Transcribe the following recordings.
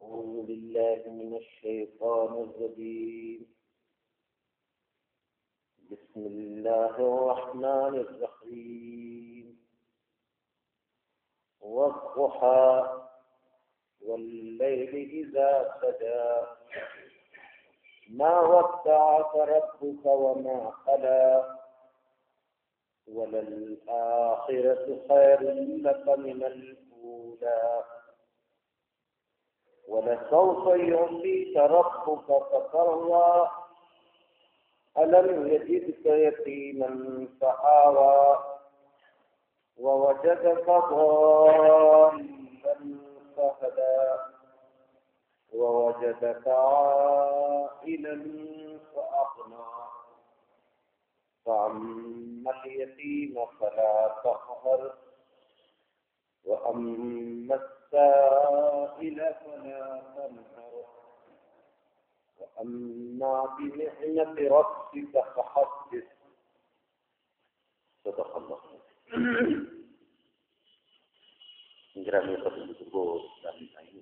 أعوذ بالله من الشيطان الرجيم. بسم الله الرحمن الرحيم. والضحى والليل إذا سجى ما ودعك ربك وما قلى وللآخرة خير لك من الأولى ولسوف يعطيك ربك فترضى ألم يجدك يتيما فآوى ووجدك ضالا فهدى ووجدك عائلا فأغنى فأما اليتيم فلا تقهر وأما السائل فلا تنهر وأما بنعمة ربك فحدث. صدق الله. Gerakan tersebut dan ini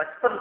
55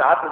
7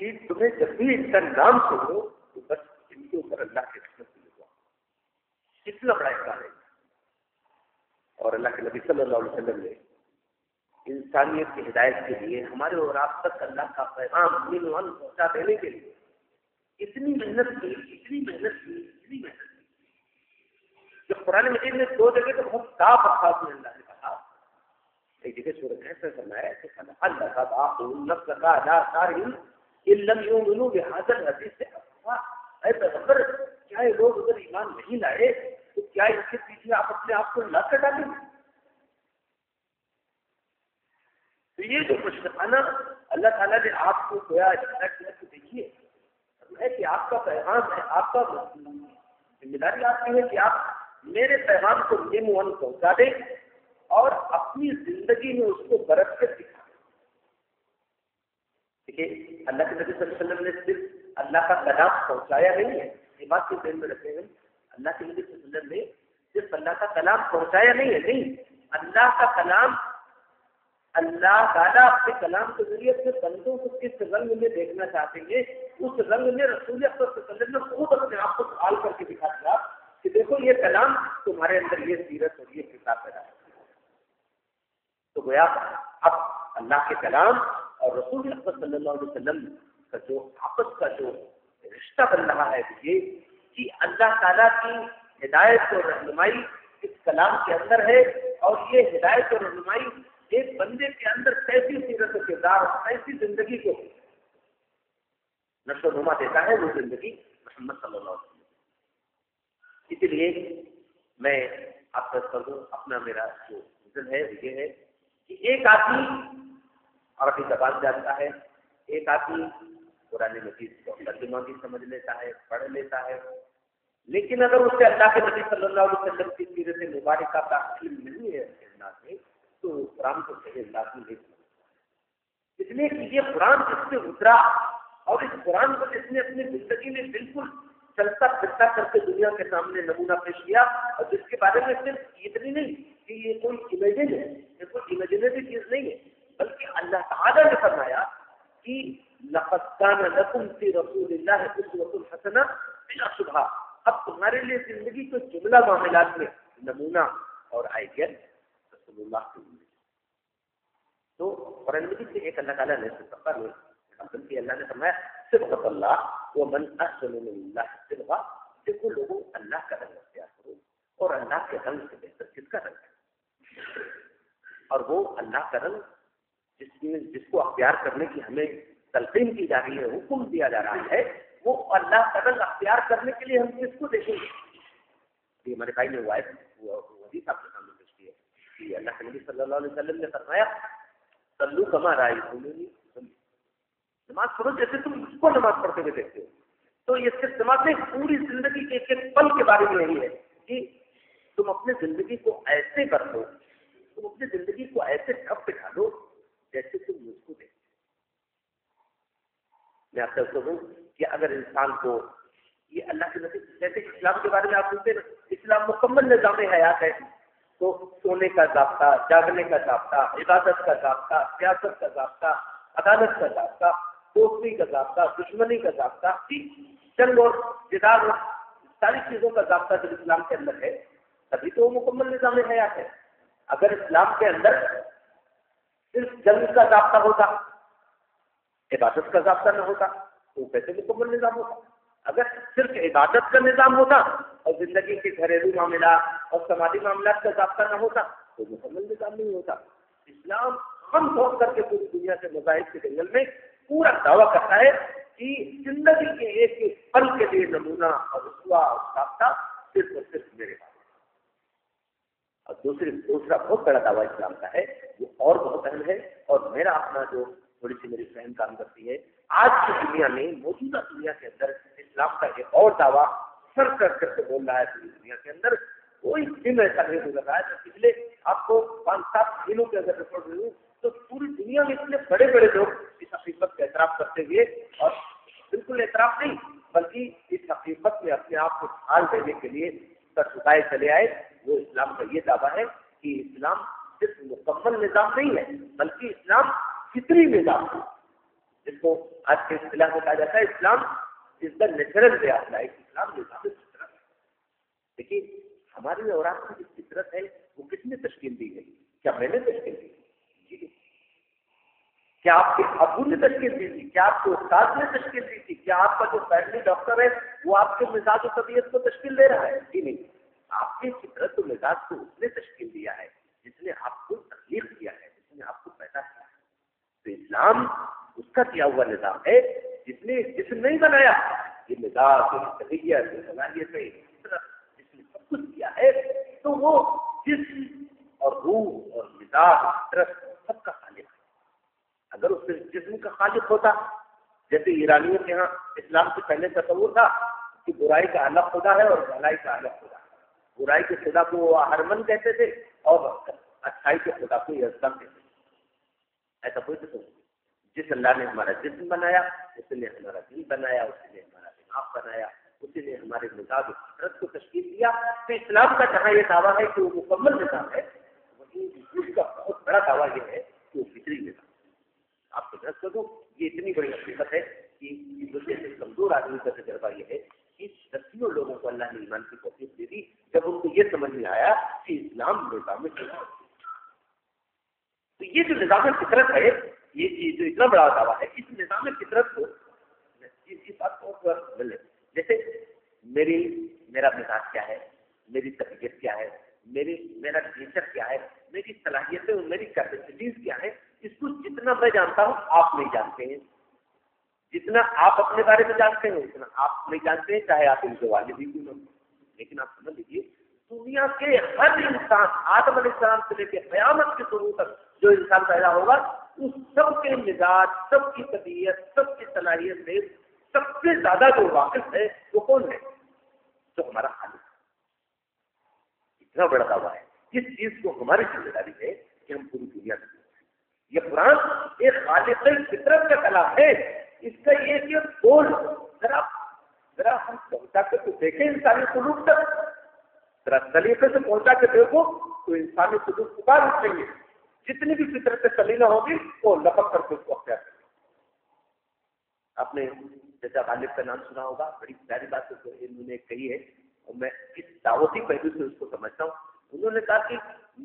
کہ تمہیں جب بھی ان کا نام سنو تو بس ان کے اوپر اللہ کے رحمت سے لگوا، کتنا بڑا احسان ہے۔ اور اللہ کے نبی صلی اللہ علیہ وسلم نے انسانیت کی ہدایت کے لیے ہمارے اور آپ تک اللہ کا پیغام پہنچا دینے کے لیے اتنی محنت کی، اتنی محنت کی، اتنی محنت کی۔ جب قرآن مجید میں دو جگہ تو بہت صاف الفاظ میں اللہ نے کہا، ایک جگہ سورۃ کہف فرمایا کہ اللہ کا باپ النفس کا لا تارہم ان لم یؤمنوا بهذا الحدیث اے پیغمبر، کیا یہ لوگ اگر ایمان نہیں لائے تو کیا اس کے پیچھے آپ اپنے آپ کو نہ کٹا دیں؟ تو یہ جو مشفقانہ اللہ تعالیٰ نے آپ کو گویا اشارہ کیا کہ دیکھیے ہے کہ آپ کا پیغام ہے، آپ کا ذمہ داری آپ کی ہے کہ آپ میرے پیغام کو نیم پہنچا دیں اور اپنی زندگی میں اس کو برت کر دکھا دیں۔ دیکھیے اللہ کے نبی صلی اللہ علیہ وسلم نے صرف اللہ کا کلام پہنچایا نہیں ہے، یہ بات کو ذہن میں رکھیں ہم، اللہ کے نبی صلی اللہ علیہ وسلم نے صرف اللہ کا کلام پہنچایا نہیں ہے، نہیں، اللہ کا کلام اللہ تعالیٰ اپنے کلام کے ذریعے اپنے بندوں کو کس رنگ میں دیکھنا چاہتے ہیں، اس رنگ میں رسول اکرم صلی اللہ علیہ وسلم نے خود اپنے آپ کو سوال کر کے دکھا دیا کہ دیکھو یہ کلام تمہارے اندر یہ سیرت اور یہ کتاب پیدا ہے۔ تو گویا اب اللہ کے کلام اور رسول اکرم صلی اللہ علیہ وسلم کا جو آپس کا جو رشتہ بن رہا ہے یہ کہ اللہ تعالیٰ کی ہدایت اور رہنمائی اس کلام کے اندر ہے، اور یہ ہدایت اور رہنمائی ایک بندے کے اندر کیسی سیرت و کردار اور ایسی زندگی کو نشو و نما دیتا ہے، وہ زندگی محمد صلی اللہ علیہ وسلم۔ اسی لیے میں آپ کا کروں اپنا میرا جو ویژن ہے یہ ہے کہ ایک آدمی عربی زبان جانتا ہے، ایک آدمی قرآن مجید کو ترجمہ بھی سمجھ لیتا ہے، پڑھ لیتا ہے، لیکن اگر اسے اللہ کے نبی صلی اللہ علیہ وسلم کی سیرت مبارکہ کا علم نہیں ہے انداز میں تو قرآن کو صحیح انداز میں نہیں سمجھتا۔ اس لیے کہ یہ قرآن جس سے اترا اور اس قرآن کو جس نے اپنی زندگی میں بالکل چلتا پھرتا کر کے دنیا کے سامنے نمونہ پیش کیا، اور جس کے بارے میں صرف اتنی نہیں کہ یہ کوئی امیجن ہے، یہ کوئی امیجنری چیز نہیں ہے، بلکہ اللہ تعالیٰ نے فرمایا کہ لقد كان لكم في رسول الله اسوة حسنة بلا شبہ۔ اب تمہارے لیے زندگی کے جملہ معاملات میں نمونہ اور آئیڈیا رسول اللہ کے لیے۔ تو قرآن مجید سے ایک اللہ تعالیٰ نے سفر میں بلکہ اللہ نے فرمایا صبغۃ اللہ ومن احسن من اللہ صبغہ، دیکھو لوگوں اللہ کا رنگ اختیار کرو، اور اللہ کے رنگ سے بہتر کس کا رنگ ہے؟ اور وہ اللہ کا رنگ جس کو اختیار کرنے کی ہمیں تلقین کی جا رہی ہے، حکم دیا جا رہا ہے، وہ اللہ کا رنگ اختیار کرنے کے لیے ہم کس کو دیکھیں گے؟ یہ ہمارے بھائی نے حدیث آپ کے سامنے پیش کی ہے کہ اللہ کے نبی صلی اللہ علیہ وسلم نے فرمایا صلو کما رأیتمونی اصلی، نماز پڑھو جیسے تم اس کو نماز پڑھتے ہوئے دیکھتے ہو۔ تو یہ صرف نماز نہیں، پوری زندگی کے ایک ایک پل کے بارے میں یہی ہے کہ تم اپنے زندگی کو ایسے کر دو، تم اپنی زندگی کو ایسے ٹھپ بٹھا دو جیسے تم مجھ کو دیکھتے۔ میں آپ سے کہوں کہ اگر انسان کو یہ اللہ کے نبی جیسے اسلام کے بارے میں آپ سنتے ہیں، اسلام مکمل نظام حیات ہے، تو سونے کا ضابطہ، جاگنے کا ضابطہ، عبادت کا ضابطہ، سیاست کا ضابطہ، عدالت کا ضابطہ، دوستی کا ضابطہ، دشمنی کا ضابطہ، جنگ اور جدال اور ساری چیزوں کا ضابطہ جب اسلام کے اندر ہے تبھی تو وہ مکمل نظام حیات ہے۔ اگر اسلام کے اندر صرف جنگ کا ضابطہ ہوتا، عبادت کا ضابطہ نہ ہوتا تو کیسے مکمل نظام ہوتا؟ اگر صرف عبادت کا نظام ہوتا اور زندگی کے گھریلو معاملات اور سماجی معاملات کا ضابطہ نہ ہوتا تو مکمل نظام نہیں ہوتا۔ اسلام ہم سوچ کر کے پوری دنیا کے مذاہب کے جنگل میں پورا دعویٰ کرتا ہے کہ زندگی کے ایک ایک پل کے لیے نمونہ اور اسوا اور ضابطہ صرف اور صرف میرے پاس۔ اور دوسرا بہت بڑا دعویٰ اسلام کا ہے، وہ اور بہت اہم ہے، اور میرا اپنا جو تھوڑی سی میری فہم کام کرتی ہے، آج کی دنیا میں موجودہ دنیا کے اندر اسلام کا ایک اور دعویٰ سر کر کے بول رہا ہے۔ پوری دنیا کے اندر کوئی دن ایسا نہیں گزر رہا ہے کہ پچھلے آپ کو 5-7 دنوں کے اندر رپورٹ ہوئی تو پوری دنیا میں اتنے بڑے بڑے لوگ اس حقیقت کا اعتراف کرتے ہوئے، اور بالکل اعتراف نہیں بلکہ اس حقیقت میں اپنے آپ کو ڈھال دینے کے لیے سر جھکائے چلے آئے، وہ اسلام کا یہ دعویٰ ہے کہ اسلام صرف مکمل نظام نہیں ہے بلکہ اسلام فطری نظام ہے۔ جس کو آج کے اصطلاح میں کہا جاتا ہے Islam is the natural way of life. اسلام نظام فطرت ہے. دیکھیے ہماری اور آپ کی جو فطرت ہے وہ کس نے تشکیل دی ہے؟ کیا میں نے تشکیل دی؟ جی. کیا آپ کے ابو نے تشکیل دی تھی؟ کیا آپ کے استاد نے تشکیل دی تھی؟ کیا آپ کا جو فیملی ڈاکٹر ہے وہ آپ کے مزاج و طبیعت کو تشکیل دے رہا ہے؟ جی نہیں. آپ کی فطرت و مزاج کو اس نے تشکیل دیا ہے جس نے آپ کو تخلیق کیا ہے، جس نے آپ کو پیدا کیا ہے. تو اسلام اس کا کیا ہوا نظام ہے جس نے جسم نہیں بنایا. یہ مزاج، طبیعت، صلاحیتیں، جس نے سب کچھ کیا ہے. تو وہ جسم اور روح اور مزاج فطرت سب کا خالق ہے. اگر اس جسم کا خالق ہوتا، جیسے ایرانیوں کے ہاں اسلام سے پہلے تصور تھا کہ برائی کا الگ خدا ہے اور بھلائی کا الگ خدا ہے. برائی کے خدا کو وہ ہرمن کہتے تھے اور اچھائی کے خدا کو یزدان کہتے تھے. ایسا کوئی تصور نہیں. جس اللہ نے ہمارا جسم بنایا اسی نے ہمارا دل بنایا، اسی نے ہمارا دماغ بنایا، اسی نے ہمارے مزاج و فطرت کو تشکیل دیا. تو اسلام کا جہاں یہ دعویٰ ہے کہ وہ مکمل نظام ہے، وہیں اس کا بہت بڑا دعویٰ یہ ہے کہ وہ فطری نظام. آپ کو درست کر دوں، یہ اتنی بڑی حقیقت ہے کہ دوسرے سے کمزور آدمی کا تجربہ یہ ہے کہ دسیوں لوگوں کو اللہ نے ایمان کی توفیق دے دی جب ان کو یہ سمجھ میں آیا کہ اسلام نظام فطرت. تو یہ جو نظام فطرت ہے، یہ جو اتنا بڑا دعویٰ ہے، اس نظام فطرت کو اسی بات کو ملے. جیسے میرا مزاج کیا ہے، میری طبیعت کیا ہے، میرا نیچر کیا ہے، میری صلاحیتیں اور میری کیپیسٹیز کیا ہے، اس کو جتنا میں جانتا ہوں آپ نہیں جانتے ہیں. جتنا آپ اپنے بارے میں جانتے ہیں اتنا آپ نہیں جانتے ہیں، چاہے آپ ان کے والد بھی کیوں نہ ہوں. لیکن آپ سمجھ لیجیے دنیا کے ہر انسان، آدم علیہ السلام سے لے کے قیامت کے شروع تک جو انسان پیدا ہوگا، اس سب کے مزاج، سب کی طبیعت، سب کی صلاحیت سے سب سے زیادہ جو واقف ہے وہ کون ہے؟ جو ہمارا خالق ہے. اتنا بڑا دعویٰ ہے. اس چیز کو ہماری ذمہ داری ہے کہ ہم پوری دنیا سے. یہ قرآن ایک خالق فطرت کا کلام ہے. اس کا یہ بول ذرا ہم پہنچا کر تو دیکھیں انسانی سلوک تک. ذرا سلیقے سے پہنچا کے دیکھو تو انسانی سلوک پکار اٹھیں گے. جتنی بھی فطرت سلیمہ ہوگی وہ لپک کر کے اس کو اختیار کریں. آپ نے جیسا غالب کا نام سنا ہوگا، بڑی پیاری بات انہوں نے کہی ہے اور میں اس دعوتی پہلو سے اس کو سمجھتا ہوں. انہوں نے کہا کہ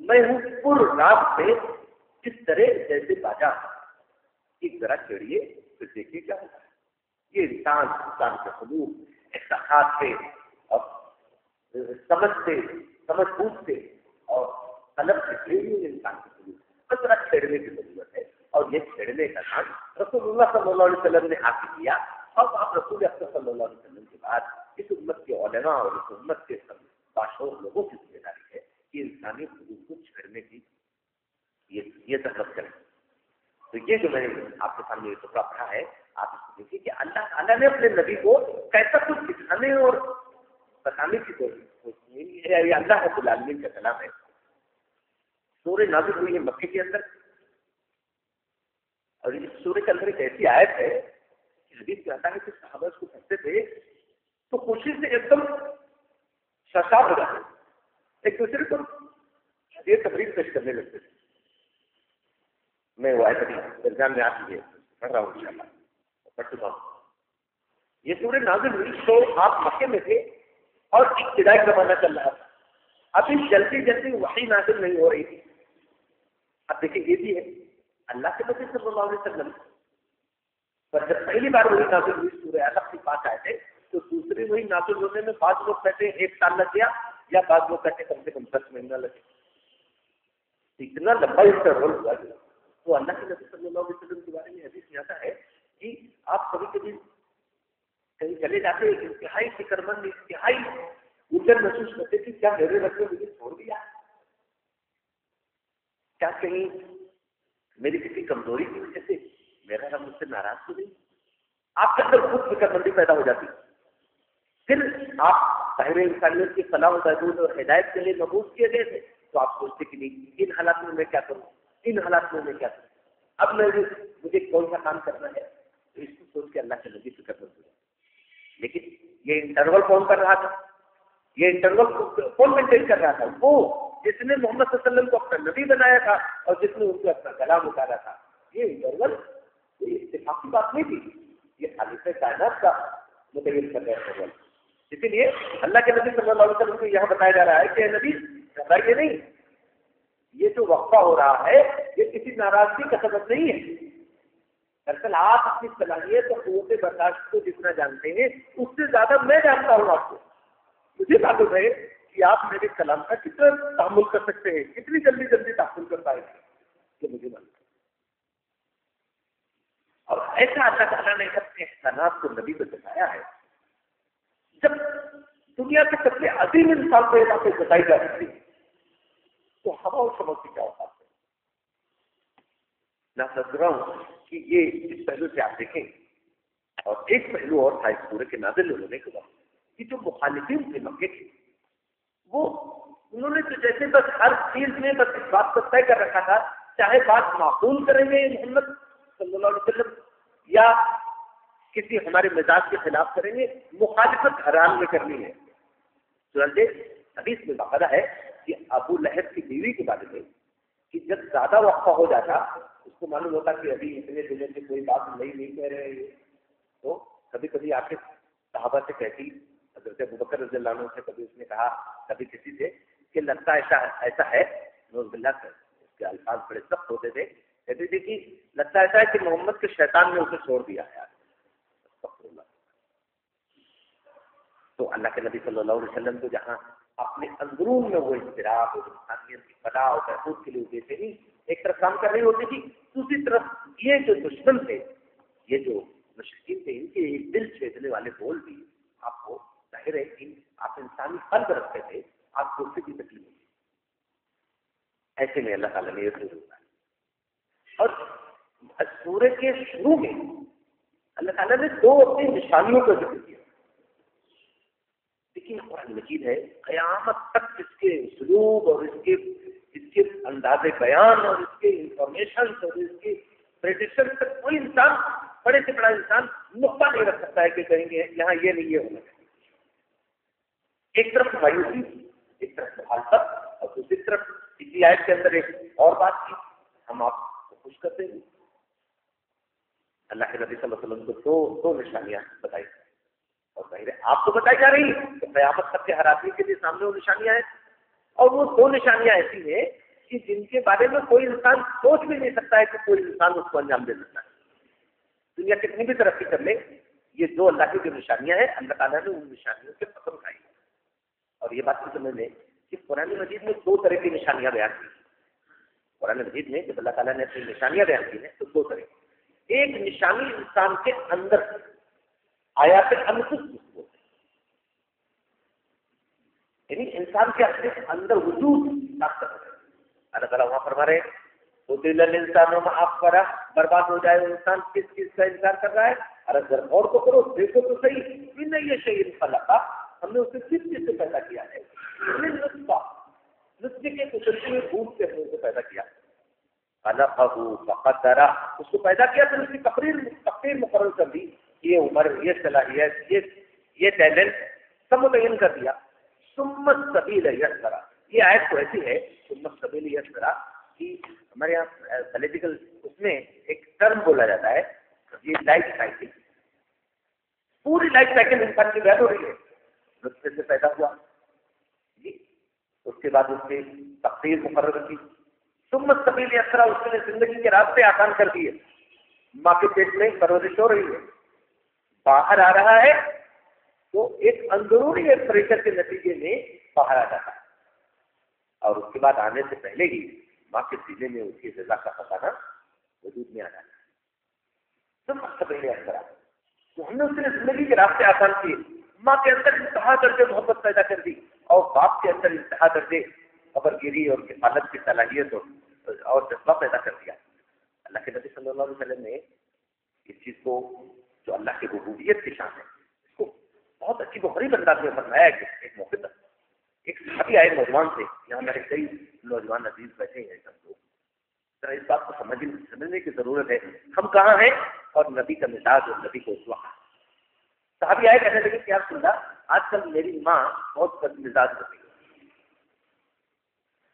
میں ہوں پر رات سے اس طرح جیسے باجا. ایک ذرا چڑھیے پھر دیکھیے کیا ہوتا ہے. یہ انسان کے سلوک احساسات سے اور سمجھ بوجھ سے اور طلب سے کھیلنے انسان کے سلوک بس ذرا چھیڑنے کی ضرورت ہے. اور یہ چھیڑنے کا کام رسول اللہ صلی اللہ علیہ وسلم نے حاصل کیا. اب آپ رسول اکرم صلی اللہ علیہ وسلم کے بعد اس امت کے علماء اور اس امت کے باشعور لوگوں کی ذمہ داری ہے کہ انسانی سلوک کو چھیڑنے کی یہ دخل کریں. تو یہ جو میں نے آپ کے سامنے یہ ٹکڑا پڑھا ہے، آپ اس کو دیکھیے کہ اللہ تعالیٰ نے اپنے نبی کو کیسا کچھ دکھانے اور بتانے کی کوشش کی ہے. یہ اللہ رب العالمین کا کلام ہے. سورہ نازل ہوئی ہے مکے کے اندر، اور اس سورہ کے اندر ایک ایسی آیت ہے کہ حدیث میں آتا ہے کہ صحابہ اس کو پڑھتے تھے تو خوشی سے ایک دم سرشار ہو جاتے، ایک دوسرے کو یہ تقریر پیش کرنے لگتے تھے. میں وہ آیت درمیان میں آتی ہے پڑھ رہا ہوں انشاءاللہ، پڑھ چکا ہوں. یہ سورہ نازل ہوئی تو آپ مکے میں تھے اور ابتدائی زمانہ چل رہا تھا. ابھی جلدی وحی نازل نہیں ہو رہی تھی. اب دیکھیں یہ بھی ہے اللہ کے نبی صلی اللہ علیہ وسلم پر جب پہلی بار وہی نازل ہوئی سورہ علق کے پاس آئے تھے تو دوسری وہی نازل ہونے میں بعض لوگ کہتے ہیں 1 سال لگ گیا، یا بعض لوگ کہتے ہیں کم سے کم 10 مہینہ لگے. اتنا لمبا انٹرول ہوا. تو اللہ کے نبی صلی اللہ علیہ وسلم کے بارے میں حدیث میں آتا ہے کہ آپ کبھی کبھی کہیں چلے جاتے ہیں، انتہائی فکر مند، انتہائی الجھن محسوس کرتے کہ کیا میرے رب نے مجھے چھوڑ دیا، کیا کہیں میری کسی کمزوری کی وجہ سے میرا رب مجھ سے ناراض تو نہیں. آپ کے اندر خود فکر مندی پیدا ہو جاتی. پھر آپ ظاہر انسانیت کی فلاح و بہبود اور ہدایت کے لیے مبعوث کیے گئے تھے تو آپ سوچتے کہ نہیں ان حالات میں کیا کروں، ان حالات میں کیا کروں، اب مجھے کون سا کام کرنا ہے. تو اس کو سوچ کے اللہ کے نبی فکر مند ہو. لیکن یہ انٹرول کون کر رہا تھا؟ یہ انٹرول کون مینٹین کر رہا تھا؟ وہ جس نے محمد صلی اللہ علیہ وسلم کو اپنا نبی بنایا تھا اور جس نے ان کو اپنا کلام اتارا تھا. یہ انٹرول کوئی اتفاقی بات نہیں تھی، یہ خالق کائنات کا متعین کر رہے ہیں. اسی لیے اللہ کے نبی صلی اللہ علیہ وسلم کو یہاں بتایا جا رہا ہے کہ نبی گھبرائیے نہیں، یہ جو وقفہ ہو رہا ہے یہ کسی ناراضگی کا سبب نہیں ہے. دراصل آپ اپنی صلاحیت اور قوت برداشت کو جتنا جانتے ہیں اس سے زیادہ میں جانتا ہوں آپ کو. مجھے معلوم ہے کہ آپ میرے کلام کا کتنا تحمل کر سکتے ہیں، کتنی جلدی جلدی تحمل کر پائے گا، یہ مجھے معلوم ہے. اور ایسا اللہ تعالیٰ نے اپنے احسانات کو نبی کو بتایا ہے. جب دنیا کے سب سے عظیم انسان کو یہ باتیں بتائی جا سکتی تو ہوا اور سمجھ کی کیا ہوتا ہے. میں سمجھ رہا ہوں کہ یہ اس پہلو سے آپ دیکھیں. اور ایک پہلو اور تھا اس پورے کے نازل ہونے کے بعد کہ جو مخالفین تھے مکے کے، وہ انہوں نے تو جیسے بس ہر چیز میں بس اس بات کو طے کر رکھا تھا، چاہے بات معقول کریں گے محمد صلی اللہ علیہ وسلم یا کسی ہمارے مزاج کے خلاف کریں گے، مخالفت حرام میں کرنی ہے. چنانچہ حدیث میں باقاعدہ ہے کہ ابو لہب کی بیوی کے بارے میں کہ جب زیادہ وقفہ ہو جاتا اس کو معلوم ہوتا کہ ابھی اتنے دنوں سے کوئی بات نہیں کہہ رہے ہیں، تو کبھی کبھی آ کے صحابہ سے کہتی، حضرت ابوبکر رضی اللہ عنہ سے کبھی اس نے کہا، کبھی کسی سے کہ لگتا ایسا ہے، نوز باللہ اس کے الفاظ بڑے سخت ہوتے تھے، کہتے تھے کہ لگتا ایسا ہے کہ محمد کے شیطان نے اسے چھوڑ دیا ہے. تو اللہ کے نبی صلی اللہ علیہ وسلم کو جہاں اپنے اندرون میں وہ اضطراب اور انسانیت کی فلاح اور بہبود کے لیے دیتے ہی ایک طرف کام کر رہی ہوتی تھی، دوسری طرف یہ جو دشمن تھے، یہ جو مشرکین تھے، ان کے دل چھیدنے والے بول بھی آپ کو ظاہر ہے کہ آپ انسانی قلب رکھتے تھے، آپ کو اس سے بھی تکلیف ہوتی. ایسے میں اللہ تعالیٰ نے یہ ضرور ہے. اور سورے کے شروع میں اللہ تعالیٰ نے دو اپنی نشانیوں کا ذکر کیا. لیکن قرآن مجید ہے قیامت تک اس کے اسلوب اور اس کے انداز بیان اور اس کے انفارمیشن اور اس کے پریڈکشن تک کوئی انسان، بڑے سے بڑا انسان نقطہ نہیں رکھ سکتا ہے کہ کہیں گے یہاں یہ نہیں ہے ہونا چاہیے. ایک طرف مایوسی، ایک طرف مخالفت، اور دوسری طرف اسی آیت کے اندر ایک اور بات کی، ہم آپ کو خوش کرتے ہیں. اللہ کے نبی صلی اللہ علیہ وسلم کو دو نشانیاں بتائی اور ظاہر ہے آپ کو بتائی جا رہی ہیں کہ قیامت تک کے ہر آدمی کے لیے سامنے وہ نشانیاں ہیں. اور وہ دو نشانیاں ایسی ہیں کہ جن کے بارے میں کوئی انسان سوچ بھی نہیں سکتا ہے کہ کوئی انسان اس کو انجام دے سکتا ہے. دنیا کتنی بھی ترقی کر لے، یہ دو اللہ کی جو نشانیاں ہیں، اللہ تعالیٰ نے ان نشانیوں سے قسم کھائی. اور یہ بات کو سمجھ لیں کہ قرآن مجید میں دو طرح کی نشانیاں بیان کی. قرآن مجید میں جب اللہ تعالیٰ نے اپنی نشانیاں بیان کی ہیں تو دو طرح. ایک نشانی انسان کے اندر آیات انفس ہوتے ہیں، یعنی انسان کے اپنے اندر وجود طاقت ہے. اللہ تعالیٰ وہاں فرما رہے تو دل انسان معاف کرا، برباد ہو جائے انسان کس چیز کا انکار کر رہا ہے. ارے ذرا غور تو کرو، دیکھو تو صحیح، نہیں یہ شہید خلقہ، ہم نے اسے کس چیز سے پیدا کیا ہے؟ نطفے کے کچلتے ہوئے بھوک سے ہم نے اسے پیدا کیا. خلقہ فقدرہ، اس کو پیدا کیا، پھر اس کی تقدیر مقرر کر دی، یہ عمر، یہ صلاحیت، یہ ٹیلنٹ سب متعین کر دیا. ثم السبیل یسرا، یہ آیت تو ایسی ہے ثم السبیل یسرا کہ ہمارے یہاں پولیٹیکل اس میں ایک ٹرم بولا جاتا ہے، یہ لائف سائیکل. پوری لائف سائیکل انسان کی بیان ہو رہی ہے. نطفے سے پیدا ہوا جی، اس کے بعد اس کی تقدیر مقرر کی. ثم السبیل یسرا، اس نے زندگی کے راستے آسان کر دیے. ماں کے پیٹ میں پرورش ہو رہی ہے، باہر آ رہا ہے تو ایک اندرونی ایک پریشر کے نتیجے میں باہر آ جاتا ہے، اور اس کے بعد آنے سے پہلے ہی ماں کے سینے میں اس کی غذا کا خزانہ وجود میں آ جاتا ہے. ثم السبیل یسرا، تو ہم نے اس نے زندگی کے راستے آسان کیے. ماں کے اندر انتہا درجے محبت پیدا کر دی، اور باپ کے اندر انتہا درجے خبر گیری اور کفالت کی صلاحیت اور جذبہ پیدا کر دیا. اللہ کے نبی صلی اللہ علیہ وسلم نے اس چیز کو، جو اللہ کی ربوبیت کی شان ہے، اس کو بہت اچھی غریب انداز میں فرمایا کہ ایک موقع پر ایک صحابی آئے نوجوان تھے، یہاں میرے کئی نوجوان عزیز بیٹھے ہیں سب لوگ، ذرا اس بات کو سمجھنے کی ضرورت ہے ہم کہاں ہیں اور نبی کا مزاج اور نبی کو اسوا. صحابی آئے کہنے لگے کہ یا رسول اللہ، آج کل میری ماں بہت بد مزاج ہوتی ہے.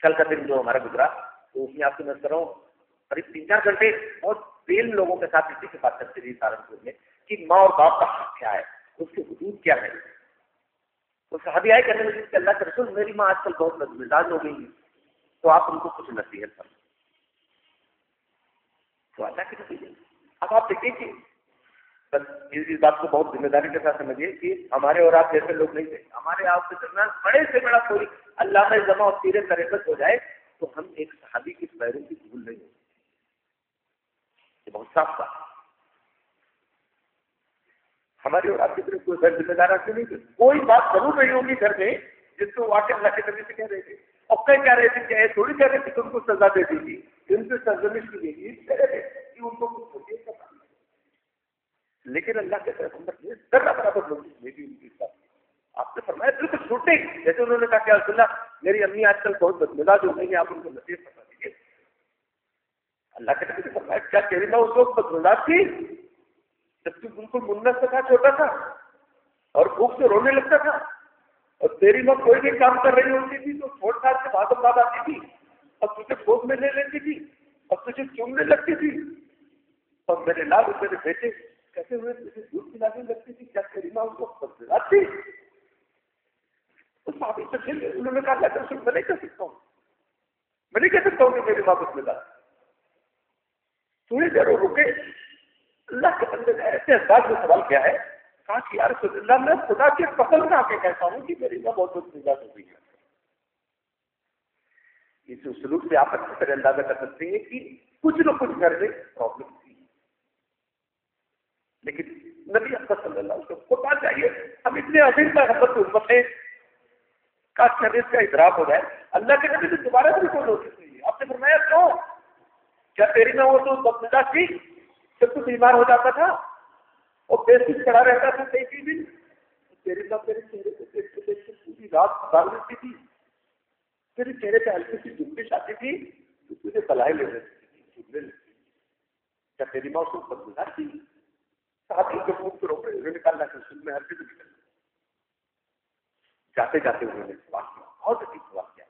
کل کا دن جو ہمارا گزرا تو اس میں آپ کو میں کر رہا ہوں قریب 3-4 گھنٹے بہت بیل لوگوں کے ساتھ اسی کی بات کرتے رہی سہارنپور میں کہ ماں اور باپ کا حق کیا ہے، اس کے حدود کیا ہے. تو صحابی آئے کہنے لگے کہ اللہ کے رسول میری ماں آج کل بہت بدمزاج ہو گئی ہے، تو آپ ان کو کچھ نصیحت کریں. تو اللہ کے نتیجے اب آپ دیکھیں کہ بس اس بات کو بہت ذمہ داری کے ساتھ سمجھیے کہ ہمارے اور آپ جیسے لوگ نہیں تھے. ہمارے آپ کے درمیان بڑے سے بڑا کوئی اللہ میں جمع اور سیرے طریقت ہو جائے تو ہم ایک صحابی کی پیروں کی بھول نہیں ہوگی. یہ بہت صاف بات ہے. ہمارے اور آپ کی طرف کوئی غیر ذمہ دار آدمی نہیں تھے. کوئی بات ضرور نہیں ہوگی گھر میں جس کو واقع اللہ کے نبی سے کہہ رہے تھے اور کہیں کہہ رہے تھے کہ ایسے تھوڑی کہہ رہے تھے کہ ان کو سزا دے دی تھی، ان سے سرزمش کی گئی کہہ رہے تھے کہ ان کو کچھ ہوتی ہے. لیکن اللہ کے پیغمبر نے ذرا برابر لوگ میں بھی ان کے ساتھ آپ نے فرمایا بالکل چھوٹے، جیسے انہوں نے کہا کہ رسول اللہ میری امی آج کل بہت بدمزاج ہو گئی ہیں، آپ ان کو نصیحت فرما دیجیے. اللہ کے نبی نے فرمایا کیا تیری ماں اس وقت بدمزاج تھی جب تو بالکل منت سے تھا، چھوٹا تھا اور بھوک سے رونے لگتا تھا، اور تیری ماں کوئی بھی کام کر رہی ہوتی تھی تو چھوڑ چھاڑ کے بھاگم بھاگ آتی تھی اور تجھے گود میں لے لیتی تھی اور تجھے چومنے لگتی تھی، اور میرے لال میرے بیٹے کیسے ہوئے تجھے دودھ پلانے لگتی تھی، کیا تیری ماں اس کو بدمزاج تھی؟ تو صحابی سے پھر انہوں نے کہا اللہ کے رسول میں نہیں کہہ سکتا ہوں، میں نہیں کہہ سکتا ہوں کہ میری ماں بدمزاج. تھوڑی دیر رکے، اللہ کے بندے نے ایسے انداز میں سوال کیا ہے، کہا کہ یا رسول اللہ میں خدا کی قسم کھا کے کہتا ہوں کہ میری ماں بہت بدمزاج ہو گئی ہے. اس اسلوب سے آپ اچھی طرح اندازہ کر سکتے ہیں کہ کچھ نہ کچھ گھر میں پرابلم تھی. لیکن نبی اکرم صلی اللہ علیہ وسلم کو بات چاہیے ہم اتنے عظیم محبت کی امت ہیں کا شریعت کا ادراک ہو جائے. اللہ کے نبی سے دوبارہ بھی کوئی نوٹس نہیں ہے. آپ نے فرمایا کیوں؟ کیا تیری میں وہ تو بدمزاج تھی جب تو بیمار ہو جاتا تھا اور بیسک کھڑا رہتا تھا کئی دن، تیری ماں تیرے چہرے پہ دیکھ کے پوری رات گزار دیتی تھی، تیرے چہرے پہ ہلکی سی جھکش آتی تھی تو تجھے بلائے لے لیتی تھی، چھوٹنے لگتی تھی. کیا تیری ماں اس کو بدمزاج تھی؟ صحابی کے منہ سے روکے انہوں نے کہا اللہ کے رسول میں ہر چیز نکل جاتے جاتے انہوں نے سوال کیا، بہت عجیب سوال کیا.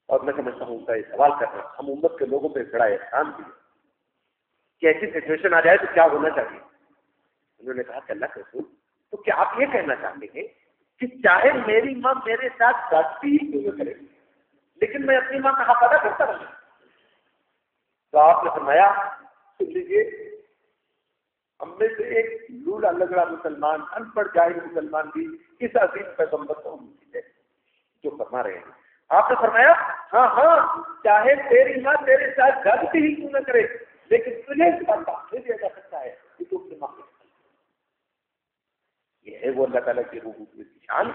اور میں سمجھتا ہوں کا یہ سوال کرنا ہم امت کے لوگوں پہ بڑا احسان بھی ہے کہ ایسی سچویشن آ جائے تو کیا ہونا چاہیے. انہوں نے کہا کہ اللہ کے رسول تو کیا آپ یہ کہنا چاہتے ہیں کہ چاہے میری ماں میرے ساتھ زیادتی ہی کیوں نہ کرے لیکن میں اپنی ماں کا حق ادا کرتا رہوں؟ تو آپ نے فرمایا سن لیجیے، ہم میں سے ایک لولا لگڑا مسلمان ان پڑھ جاہل مسلمان بھی اس عظیم پیغمبر کو امید ہے جو فرما رہے ہیں. آپ نے فرمایا ہاں ہاں چاہے تیری ماں تیرے ساتھ زیادتی ہی کیوں نہ کرے لیکن تجھے اس کا تعلق دیا جا سکتا ہے کہ تم سے معافی. یہ ہے وہ اللہ تعالیٰ کی ربوبیت کی شان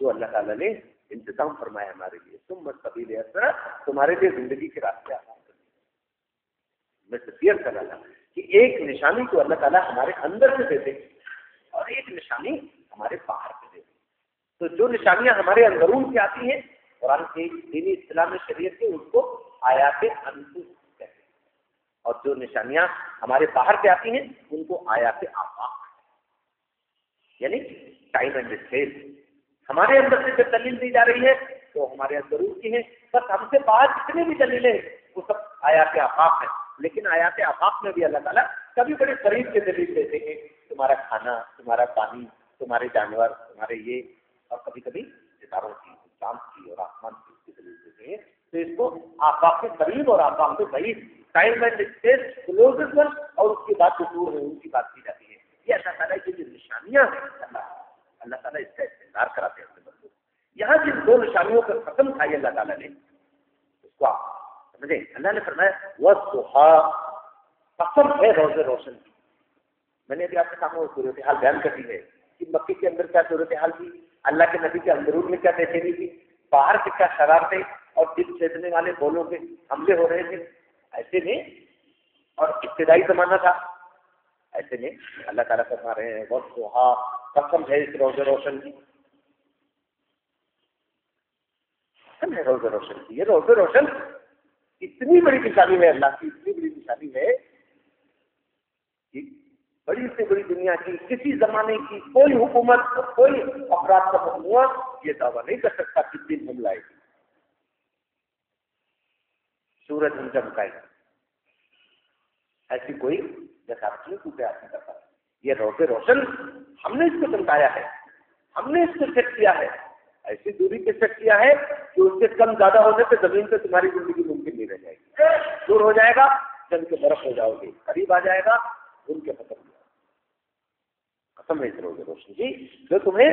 جو اللہ تعالیٰ نے انتظام فرمایا ہمارے لیے. تم مستقبل ایسا تمہارے لیے زندگی کے راستے آسان کر دیں. میں تصویر کر رہا تھا کہ ایک نشانی تو اللہ تعالیٰ ہمارے اندر سے دیتے اور ایک نشانی ہمارے باہر سے دیتے. تو جو نشانیاں ہمارے اندرون سے آتی ہیں قرآن کے دینی اسلام شریعت کے اس کو آیات انفس کہتے ہیں، اور جو نشانیاں ہمارے باہر سے آتی ہیں ان کو آیات آفاق یعنی ٹائم اینڈ اسپیس. ہمارے اندر سے جو دلیل دی جا رہی ہے تو ہمارے اندرون کی ہے، بس ہم سے باہر جتنے بھی دلیلیں ہیں وہ سب آیات آفاق ہیں. لیکن آیات آفاق میں بھی اللہ تعالیٰ کبھی بڑے قریب کے دلیل دیتے ہیں، تمہارا کھانا، تمہارا پانی، تمہارے جانور، تمہارے یہ، اور کبھی کبھی ستاروں کی، چاند کی اور آسمان کی دلیل دیتے ہیں. تو اس کو آفاق کے قریب اور آفاق کے بعید، time and space closed one اور اس کی بات جو دور ہے ان کی بات کی جاتی ہے. یہ اللہ تعالیٰ کی جو نشانیاں ہیں اللہ تعالیٰ اس کا استعمال کراتے ہیں اپنے بندوں. یہاں جن دو نشانیوں کا ختم کھائی اللہ تعالیٰ نے اس کو آپ سمجھیں. اللہ نے فرمایا وَالضُّحَىٰ، قسم ہے روز روشن کی. میں نے ابھی آپ کے سامنے وہ صورتحال بیان کر دی ہے کہ مکے کے اندر کیا صورتحال تھی، اللہ کے نبی کے اندرون میں کیا تحریری تھی، باہر سے کیا شرارتیں اور دل چھیدنے والے بولوں کے حملے ہو رہے تھے. ایسے میں اور ابتدائی زمانہ تھا، ایسے میں اللہ تعالیٰ فرما رہے ہیں وَالضُّحَىٰ، قسم ہے اس روز روشن کی. قسم ہے روز روشن کی. یہ روز روشن اتنی بڑی نشانی ہے اللہ کی، اتنی بڑی نشانی ہے کہ بڑی سے بڑی دنیا کی کسی زمانے کی کوئی حکومت، کوئی افراد کا مجموعہ یہ دعویٰ نہیں کر سکتا کہ دن ہم لائے گی، سورج ہم چمکائے گا. ایسی کوئی جسارت نہیں ٹوٹے آدمی کرتا. یہ روزے روشن ہم نے اس کو چمکایا ہے, ہم نے اس کو سیٹ کیا ہے, ایسی دوری پہ سیٹ کیا ہے کہ اس سے کم زیادہ ہونے پہ زمین پہ تمہاری زندگی ممکن نہیں رہ جائے گی. دور ہو جائے گا جن کے برف ہو جاؤ گے, قریب آ جائے گا ان کے ختم ہو جائے گا. قسم ہے اس روزے روشن کی جو تمہیں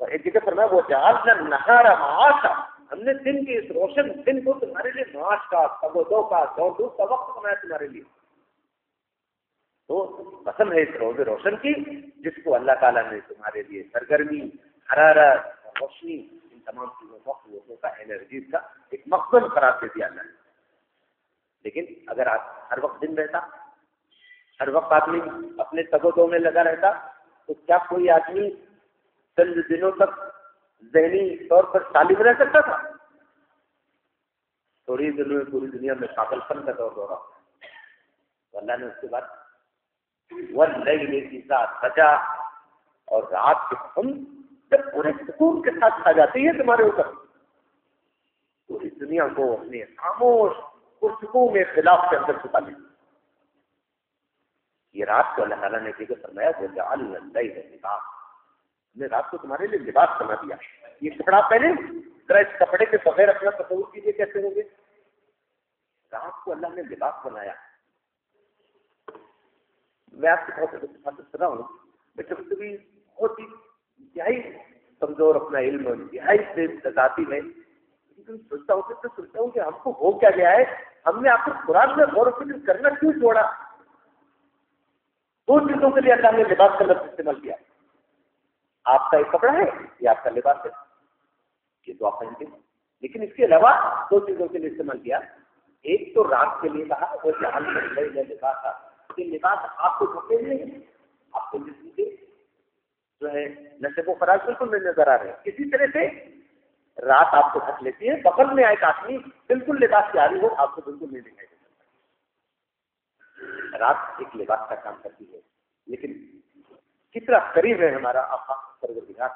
ایک جگہ فرمایا وہ جعلنا النہار معاشا, ہم نے دن کی اس روشن دن کو تمہارے لیے معاش کا, تگ و دو کا, دوڑ دھوپ کا وقت بنایا تمہارے لیے. تو قسم ہے اس روزے روشن کی جس کو اللہ تعالیٰ نے تمہارے لیے سرگرمی, حرارت, روشنی, ان تمام چیزوں کو, قوتوں کا, انرجیز کا ایک مخزن قرار دے دیا اللہ نے. لیکن اگر ہر وقت دن رہتا, ہر وقت آدمی اپنے تگ و دو میں لگا رہتا, تو کیا کوئی آدمی چند دنوں تک ذہنی طور پر سالم رہ سکتا تھا؟ تھوڑی دنوں میں پوری دنیا میں پاگل پن کا دور ہو رہا. تو اللہ نے اس کے بعد واللیل اذا سجا, اور رات کے ہم جب پورے سکون کے ساتھ چھا جاتی ہے تمہارے اوپر, پوری دنیا کو اپنے خاموش پرسکون میں خلاف کے اندر چھپا لیا. یہ رات کو اللہ تعالیٰ نے دیکھ فرمایا وجعلنا اللیل لباسا, ہم نے رات کو تمہارے لیے لباس بنا دیا. یہ کپڑا پہنے, ذرا اس کپڑے کے بغیر اپنا تصور کیجیے کیسے ہوں گے. رات کو اللہ نے لباس بنایا. میں آپ سے بہت سن رہا ہوں, میں کبھی کبھی بہت ہی انتہائی کمزور اپنا علم, انتہائی ذاتی میں سوچتا ہوں کہ ہم کو ہو کیا گیا ہے, ہم نے آپ کو قرآن میں غور و فکر کرنا کیوں چھوڑا. دو چیزوں کے لیے اللہ نے لباس کا لفظ استعمال کیا. آپ کا ایک کپڑا ہے, یہ آپ کا لباس ہے, یہ تو آپ پہنتے ہیں. لیکن اس کے علاوہ دو چیزوں کے لیے استعمال کیا. ایک تو رات کے لیے کہا وہ جعلنا اللیل لباسا, یہ لباس آپ کو کپڑے نہیں, آپ کو جسم کے جو ہے نشب و فراز بالکل نہیں نظر آ رہے ہیں. اسی طرح سے رات آپ کو ڈھک لیتی ہے. بغل میں ایک آدمی بالکل لباس کی عاری ہو, آپ کو بالکل نہیں دکھائی دے سکتا. رات ایک لباس کا کام کرتی ہے. لیکن کتنا قریب ہے ہمارا آقا پروردگار,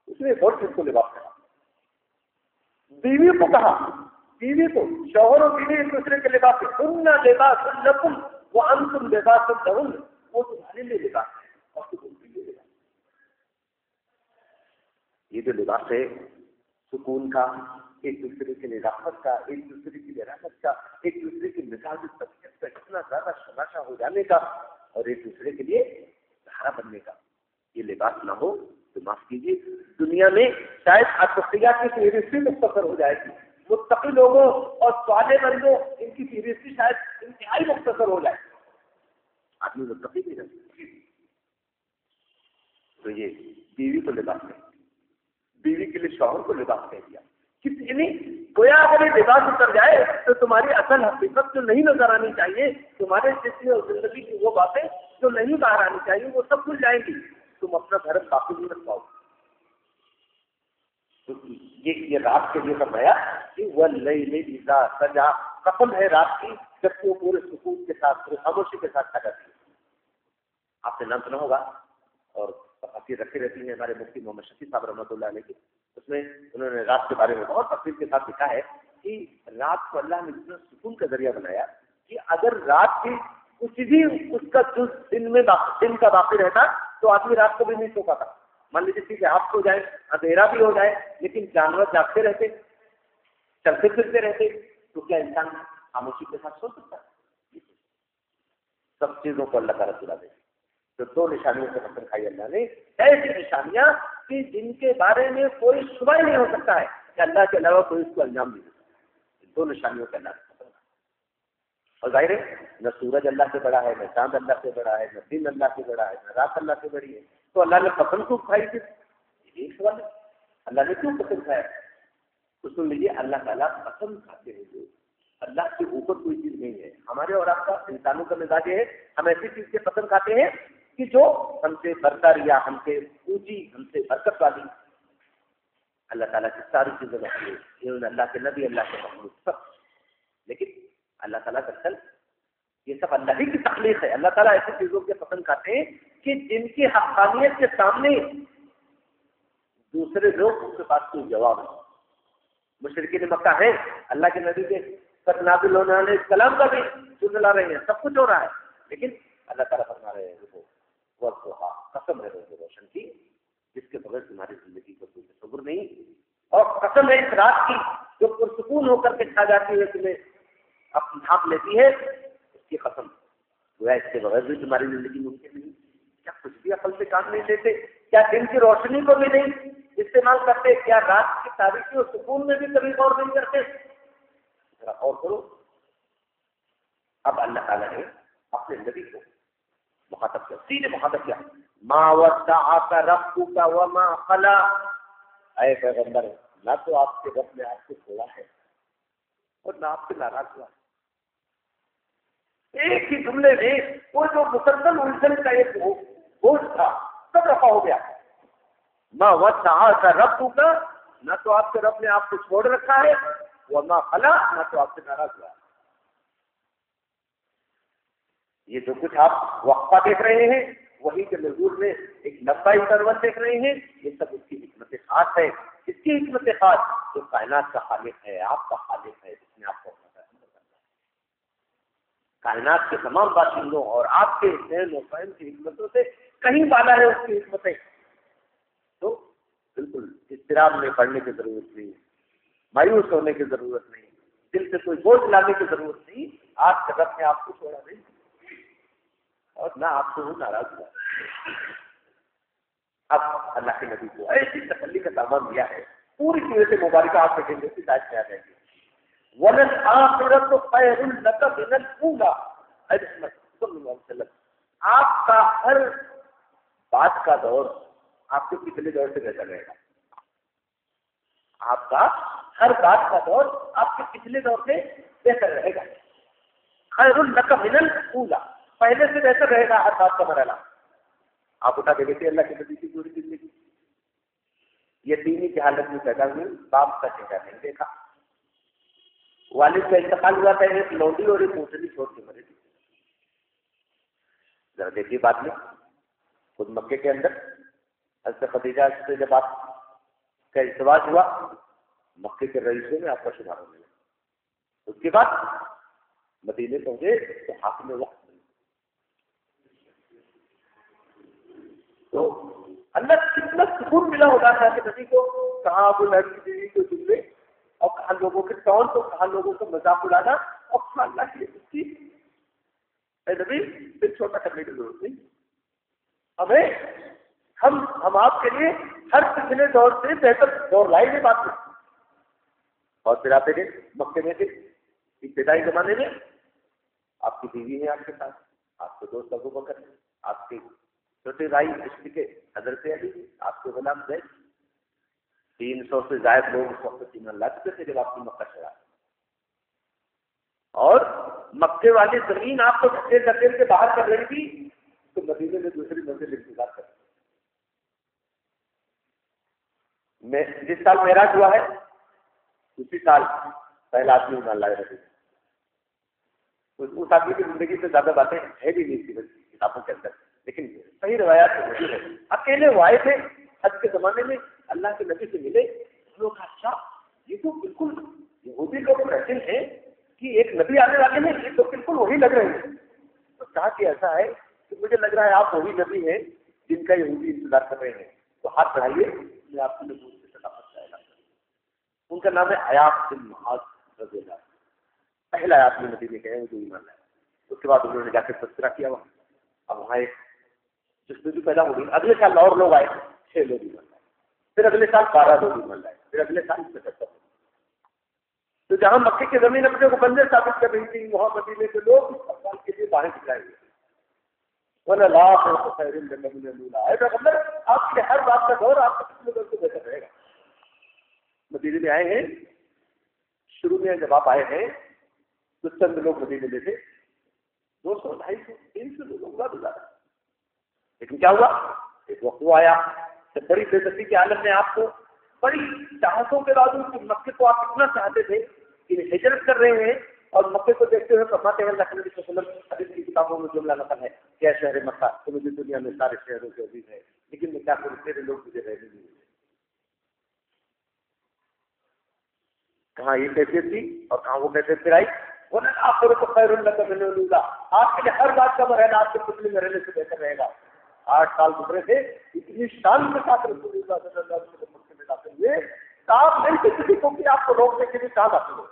اس نے بہت چیز کو لباس کہا. بیوی کو کہا, بیوی کو, شوہر اور بیوی ایک دوسرے کے لباس ہے. سننا لباس لکم وانتم لباس لہن, وہ تمہارے لیے لباس ہے اور تم ان کے لیے لباس. یہ جو لباس ہے سکون کا, ایک دوسرے کے لیے رحمت کا, ایک دوسرے کے لیے رحمت کا, ایک دوسرے کی مزاج طبیعت کا اتنا زیادہ شناشا ہو جانے کا, اور ایک دوسرے کے لیے سہارا بننے کا. یہ لباس نہ ہو تو معاف کیجیے, دنیا میں شاید اتقیات کی فہرست مختصر ہو جائے گی. متقی لوگوں اور صالح بندوں ان کی فہرست شاید انتہائی مختصر ہو جائے. آدمی متقی نہیں رہتا. تو یہ بیوی کو لباس ہے, بیوی کے لیے شوہر کو لباس کہہ دیا. یعنی گویا اگر یہ لباس اتر جائے تو تمہاری اصل حقیقت جو نہیں نظر آنی چاہیے, تمہارے جسم اور زندگی کی وہ باتیں جو نہیں باہر آنی چاہیے, وہ سب کھل جائیں گی. تم اپنا گھر کافی نہیں رکھ پاؤ. یہ رات کے لیے فرمایا کہ واللیل اذا سجا, قسم ہے رات کی جب وہ پورے سکون کے ساتھ, پورے خاموشی کے ساتھ سجا ہے. آپ نے نام سنا ہوگا اور تفسیر رکھی رہتی ہے ہمارے مفتی محمد شفیع صاحب رحمۃ اللہ علیہ کی. اس میں انہوں نے رات کے بارے میں بہت تفصیل کے ساتھ لکھا ہے کہ رات کو اللہ نے اتنا سکون کا ذریعہ بنایا کہ اگر رات کی کچھ بھی اس کا جز دن کا باقی رہتا تو آدمی رات کو بھی نہیں سو پاتا. مان لیجیے ٹھیک ہے آپ سو جائے, اندھیرا بھی ہو جائے, لیکن جانور جاگتے رہتے, چلتے پھرتے رہتے, تو کیا انسان خاموشی کے ساتھ سو سکتا ہے؟ سب چیزوں کو اللہ تعالیٰ چلا دے. تو دو نشانیوں سے قسم کھائی اللہ نے, ایسی نشانیاں کہ جن کے بارے میں کوئی شبہ ہی نہیں ہو سکتا ہے کہ اللہ کے علاوہ کوئی اس کو انجام نہیں دے سکتا. دو نشانیوں کے اللہ نے قسم کھائی. اور ظاہر ہے نہ سورج اللہ سے بڑا ہے, نہ چاند اللہ سے بڑا ہے, نہ دن اللہ سے بڑا ہے, نہ رات اللہ سے بڑی ہے. تو اللہ نے قسم کیوں کھائی تھی؟ ایک سوال ہے, اللہ نے کیوں قسم کھایا؟ اس میں لیجیے اللہ تعالیٰ قسم کھاتے ہیں جو اللہ کے اوپر کوئی چیز نہیں ہے. ہمارے اور آپ کا انسانوں کا مزاج ہے, ہم ایسی چیز کے قسم کھاتے ہیں کہ جو ہم سے برتر یا ہم سے اونچی, ہم سے برکت والی. اللہ تعالیٰ کی ساری چیزیں رکھتی ہے, اللہ کے نبی, اللہ کے مخلوق سب. لیکن اللہ تعالیٰ دراصل یہ سب اللہ ہی کی تخلیق ہے. اللہ تعالیٰ ایسی چیزوں کے پسند کھاتے ہیں کہ جن کی حقانیت کے سامنے دوسرے لوگ اس کے پاس کوئی جواب نہیں. مشرکین مکہ ہے, اللہ کے نبی کے پر نازل ہونے والے کلام کا بھی جملہ رہے ہیں، سب کچھ ہو رہا ہے، لیکن اللہ تعالیٰ فرما رہے ہیں دیکھو والضحیٰ، قسم ہے روز روشن کی جس کے بغیر تمہاری زندگی کو کوئی تصور نہیں، اور قسم ہے اس رات کی جو پرسکون ہو کر کے چھا جاتی ہے تمہیں اپنی ڈھانپ لیتی ہے، اس کی قسم گویا اس کے بغیر بھی تمہاری زندگی ممکن نہیں۔ کیا کچھ بھی عقل سے کام نہیں لیتے؟ کیا دن کی روشنی کو بھی نہیں استعمال کرتے؟ کیا رات کی تاریکی اور سکون میں بھی کبھی غور نہیں کرتے؟ ذرا غور کرو۔ اب اللہ تعالیٰ نے اپنے نبی کو مخاطب کیا، سیدھے مخاطب کیا، ما ودعک ربک وما قلی، اے پیغمبر نہ تو آپ کے رب نے آپ کو چھوڑا ہے اور نہ آپ سے ناراض ہوا ہے۔ ایک ہی جملے میں وہ جو مسلسل الجھن کا ایک بوجھ تھا سب رفع ہو گیا۔ ما ودعک ربک، نہ تو آپ کے رب نے آپ کو چھوڑ رکھا ہے، وما قلی، نہ تو آپ سے ناراض ہوا ہے۔ یہ جو کچھ آپ وقفہ دیکھ رہے ہیں، وہی کے نزول میں ایک لمبا انٹرول دیکھ رہے ہیں، یہ سب اس کی حکمت خاص ہے۔ اس کی حکمت خاص جو کائنات کا خالق ہے، آپ کا خالق ہے، جس نے آپ کو اپنا پیغمبر بنایا ہے، کائنات کے تمام باشندوں اور آپ کے ذہن و فہم کی حکمتوں سے کہیں بالا ہے اس کی حکمتیں، تو بالکل اضطراب میں پڑنے کی ضرورت نہیں، مایوس ہونے کی ضرورت نہیں، دل سے کوئی بوجھ لانے کی ضرورت نہیں۔ آپ کے رب نے آپ کو چھوڑا نہیں اور نہ آپ سے وہ ناراض ہوا۔ اب اللہ کے نبی کو ایسی تسلی کا سامان دیا ہے، پوری صورت مبارکہ آپ کے دل کی داشت میں آ جائے گی۔ وَلَلْآخِرَةُ خَيْرٌ لَكَ مِنَ الْأُولَىٰ، اے محمد صلی اللہ علیہ وسلم، آپ کا ہر بات کا دور آپ کے پچھلے دور سے بہتر رہے گا۔ آپ کا ہر بات کا دور آپ کے پچھلے دور سے بہتر رہے گا۔ خیر لک من الاولی، پہلے سے بہتر رہے گا ہر بات کا مرحلہ۔ آپ اٹھا کے دیکھیے اللہ کے نبی کی پوری زندگی، یتیمی کی حالت میں پیدا ہوئی، باپ کا چہرہ نہیں دیکھا، والد کا انتقال ہوا تھا، ایک لونڈی اور ایک اونٹنی چھوڑ کے مرے تھے۔ ذرا دیکھیے بعد میں خود مکے کے اندر حضرت خدیجہ سے جب آپ کا ازدواج ہوا، مکے کے رئیسوں میں آپ کا شمار ہونے لگا۔ اس کے بعد مدینے پہنچے تو حاکم وقت بنے۔ تو اللہ کتنا سکون ملا ہوگا تھا کہ نبی کو، کہاں ابو لہب کی بیوی کو جملے، اور کہاں لوگوں کے ٹون کو، کہاں لوگوں کو مذاق اڑانا، اور کہاں اللہ کی دوستی۔ اے نبی پھر چھوٹا کرنے کی ضرورت نہیں، ہم آپ کے لیے ہر پچھلے دور سے بہتر دور لائے گے بات میں۔ اور پھر آپ دیکھیں مکے میں تھے ابتدائی زمانے میں، آپ کی بیوی ہے آپ کے ساتھ، آپ کے دوست ابو بکر، آپ کے چھوٹے بھائی عشق کے حضرت علی، آپ کے غلام زید، 300 سے زائد لوگ اس وقت ایمان لا چکے تھے جب آپ کی مکہ شہر، اور مکے والی زمین آپ کو دھکیل کے باہر کر رہی تھی، تو مدینے میں دوسری منزل انتظار کر رہی۔ جس سال معراج ہوا ہے اسی سال پہلا آدمی ایمان لائے رہے، اس آدمی کی زندگی سے زیادہ باتیں ہے بھی نہیں تھی کتابوں کے اندر، لیکن صحیح روایات میں موجود ہے۔ اکیلے وہ آئے تھے حج کے زمانے میں، اللہ کے نبی سے ملے، لوگ اچھا یہ تو بالکل یہودی لوگ کہتے ہیں کہ ایک نبی آنے والے ہیں، یہ تو بالکل وہی لگ رہے ہیں۔ تو کہا کہ ایسا ہے کہ مجھے لگ رہا ہے آپ وہی نبی ہیں جن کا یہودی انتظار کر رہے ہیں، تو ہاتھ بڑھائیے میں آپ کی نبوت سے ثقافت جائے گا۔ ان کا نام ہے حیات بن معاذ رضی اللہ، پہلا آدمی نبی نے کہا جو ایمان لائے۔ اس کے بعد انہوں نے جا کے تذکرہ کیا وہاں، اب وہاں ایک جستجو پیدا ہو گئی۔ اگلے سال اور لوگ آئے، 6 لوگ ایمان لائے، پھر اگلے سال 12 لوگ ایمان لائے، پھر اگلے سال 75۔ تو جہاں مکے کی زمین اپنے کو بندر ثابت کر رہی تھی، وہاں مدینے کے لوگ اس سال کے لیے باہر نکلائے ہوئے۔ آپ کے ہر بات کا دور آپ کے دور سے بہتر رہے گا۔ مدینے میں آئے ہیں، شروع میں جب آپ آئے ہیں تو چند لوگ مدینے میں تھے، 200 250 300 لوگ زیادہ، لیکن کیا ہوا، ایک وقت وہ آیا کہ بڑی بے بسی کی حالت میں آپ کو بڑی چاہتوں کے باوجود مکے کو آپ اتنا چاہتے تھے کہ ہجرت کر رہے ہیں، اور مکے کو دیکھتے ہوئے فرماتے ہیں اللہ کے نبی صلی اللہ علیہ وسلم، حدیث کی کتابوں میں جملہ نقل ہے کہ اے شہر مکہ تو مجھے دنیا میں سارے شہروں سے عزیز ہے، لیکن میں کیا کروں تیرے لوگ مجھے رہنے نہیں دیتے۔ کہاں یہ کیفیت تھی اور کہاں وہ کیفیت پھر آئی. آخر کو خیر اللہ کا بنے لوں گا، آپ کے لیے ہر بات کا رہنا آپ کے پتلی میں رہنے سے بہتر رہے گا. 8 سال گزرے تھے، اتنی شان کے ساتھ رسول اللہ صلی اللہ علیہ وسلم میں داخل ہوئے، آپ نہیں تھے کسی کو کہ آپ کو روکنے کے لیے کہاں داخل ہو،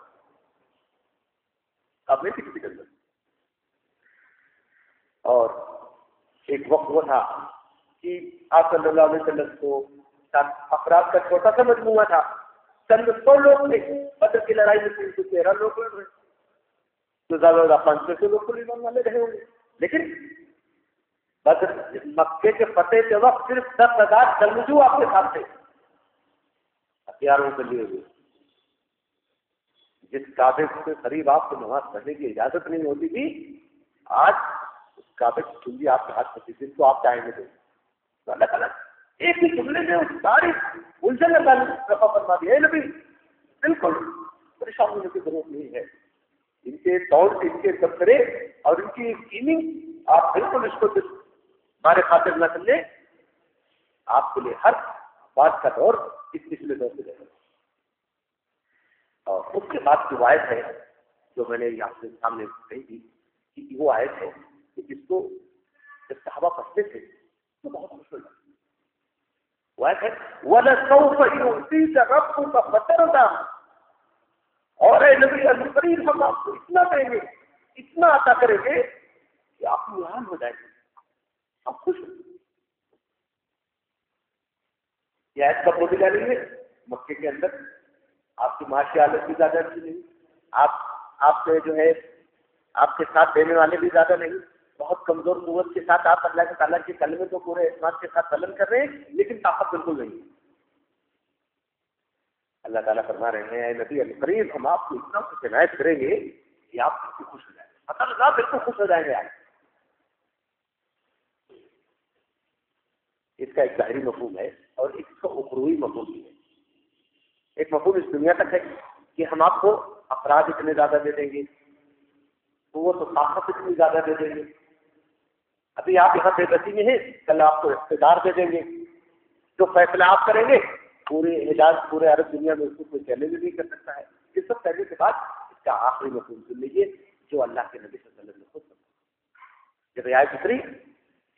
آپ نہیں تھے کسی کے اندر. اور ایک وقت وہ تھا کہ آپ صلی اللہ علیہ وسلم کو افراد کا چھوٹا سا مجموعہ تھا، چند 100 لوگ تھے. بدر کی لڑائی میں 13 لوگ ہوئے تو زیادہ 500 لوگ کو ایمان والے رہے ہوں گے. لیکن بدر مکے کے فتح کے وقت صرف 10,000 جنگجو آپ کے ساتھ تھے ہتھیاروں کے لیے ہوئے. جس کعبے کے قریب آپ کو نماز پڑھنے کی اجازت نہیں ہوتی تھی، آج اس کعبے کی کنجی آپ کے ہاتھ میں جس کو آپ چاہیں گے تو اللہ تعالیٰ ایک ہی جملے میں اس ساری الجھن رفع فرما دیا. نبی بالکل پریشان ہونے کی ضرورت نہیں ہے. ان کے طور ان کے دفترے اور ان کی اسکیمنگ آپ بالکل اس کو ہمارے خاطر نہ سمجھیں. آپ کے لیے ہر بات کا دور اس پچھلے دور سے رہے. اور اس کے بعد کی آیت ہے جو میں نے آپ کے سامنے کہی تھی کہ وہ آیت ہے کہ جس کو جب صحابہ پڑھتے تھے تو بہت خوش ہو جاتے. وہ آیت ہے وَلَسَوْفَ يُعْطِيكَ رَبُّكَ فَتَرْضَىٰ، اور اے نبی الکریم ہم آپ کو اتنا دیں گے، اتنا عطا کریں گے کہ آپ حیران ہو جائیں گے، آپ خوش ہو. یہ آیت کب بولی جا رہی ہے؟ مکے کے اندر آپ کی معاشی حالت بھی زیادہ اچھی نہیں، آپ سے جو ہے آپ کے ساتھ دینے والے بھی زیادہ نہیں، بہت کمزور قوت کے ساتھ آپ اللہ کے تعالیٰ کے کلمے کو پورے اعتماد کے ساتھ بلند کر رہے ہیں، لیکن طاقت بالکل نہیں. اللہ تعالیٰ فرما رہے ہیں اے نبی الکریم ہم آپ کو اتنا کچھ عنایت کریں گے کہ آپ بالکل خوش ہو جائیں گے. مطلب بالکل خوش ہو جائیں گے. آپ اس کا ایک ظاہری مفہوم ہے اور اس کا اخروی مفہوم بھی ہے. ایک مفہوم اس دنیا تک ہے کہ ہم آپ کو افراد اتنے زیادہ دے دیں گے، قوت و طاقت اتنی زیادہ دے دیں گے. ابھی آپ یہاں بے بسی میں ہیں، کل آپ کو اقتدار دے دیں گے. جو فیصلہ آپ کریں گے پورے حجاز پورے عرب دنیا میں اس کو کوئی چیلنج نہیں کر سکتا ہے. یہ سب کہنے کے بعد اس کا آخری مفہوم سن لیجیے جو اللہ کے نبی صلی اللہ علیہ وسلم نے خود سمجھا. جب آیت اتری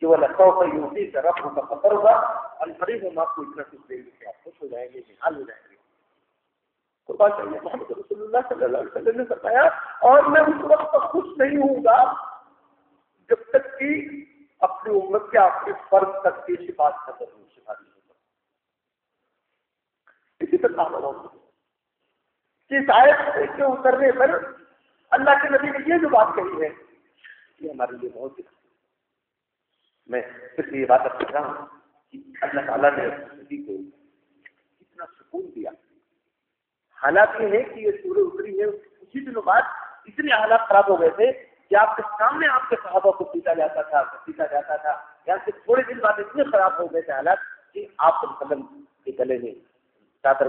کہ وہ لگتا ہوگا یوزی کا رب کا فخر ہوگا القریب ہم آپ کو اتنا کچھ دیں گے کہ آپ خوش ہو جائیں گے، حال ہو جائیں گے. قربان چاہیے محمد رسول اللہ صلی اللہ علیہ وسلم نے فرمایا اور میں اس وقت تک خوش نہیں ہوں گا جب تک کہ اپنی امت کے آخری فرض تک کی شفاعت ختم ہو. اسی طرح اس آیت کے اترنے پر اللہ کے نبی نے یہ جو بات کہی ہے یہ ہمارے لیے بہت ضروری ہے. میں صرف یہ بات کر رہا ہوں کہ اللہ تعالیٰ نے نبی کو اتنا سکون دیا. حالات یہ ہے کہ یہ سورہ اتری ہے اسی دنوں بعد اتنے حالات خراب ہو گئے تھے کہ آپ کے سامنے آپ کے صحابہ کو پیٹا جاتا تھا. یہاں سے تھوڑے دن بعد اتنے خراب ہو گئے تھے حالات کہ آپ کے قدم کے گلے میں چادر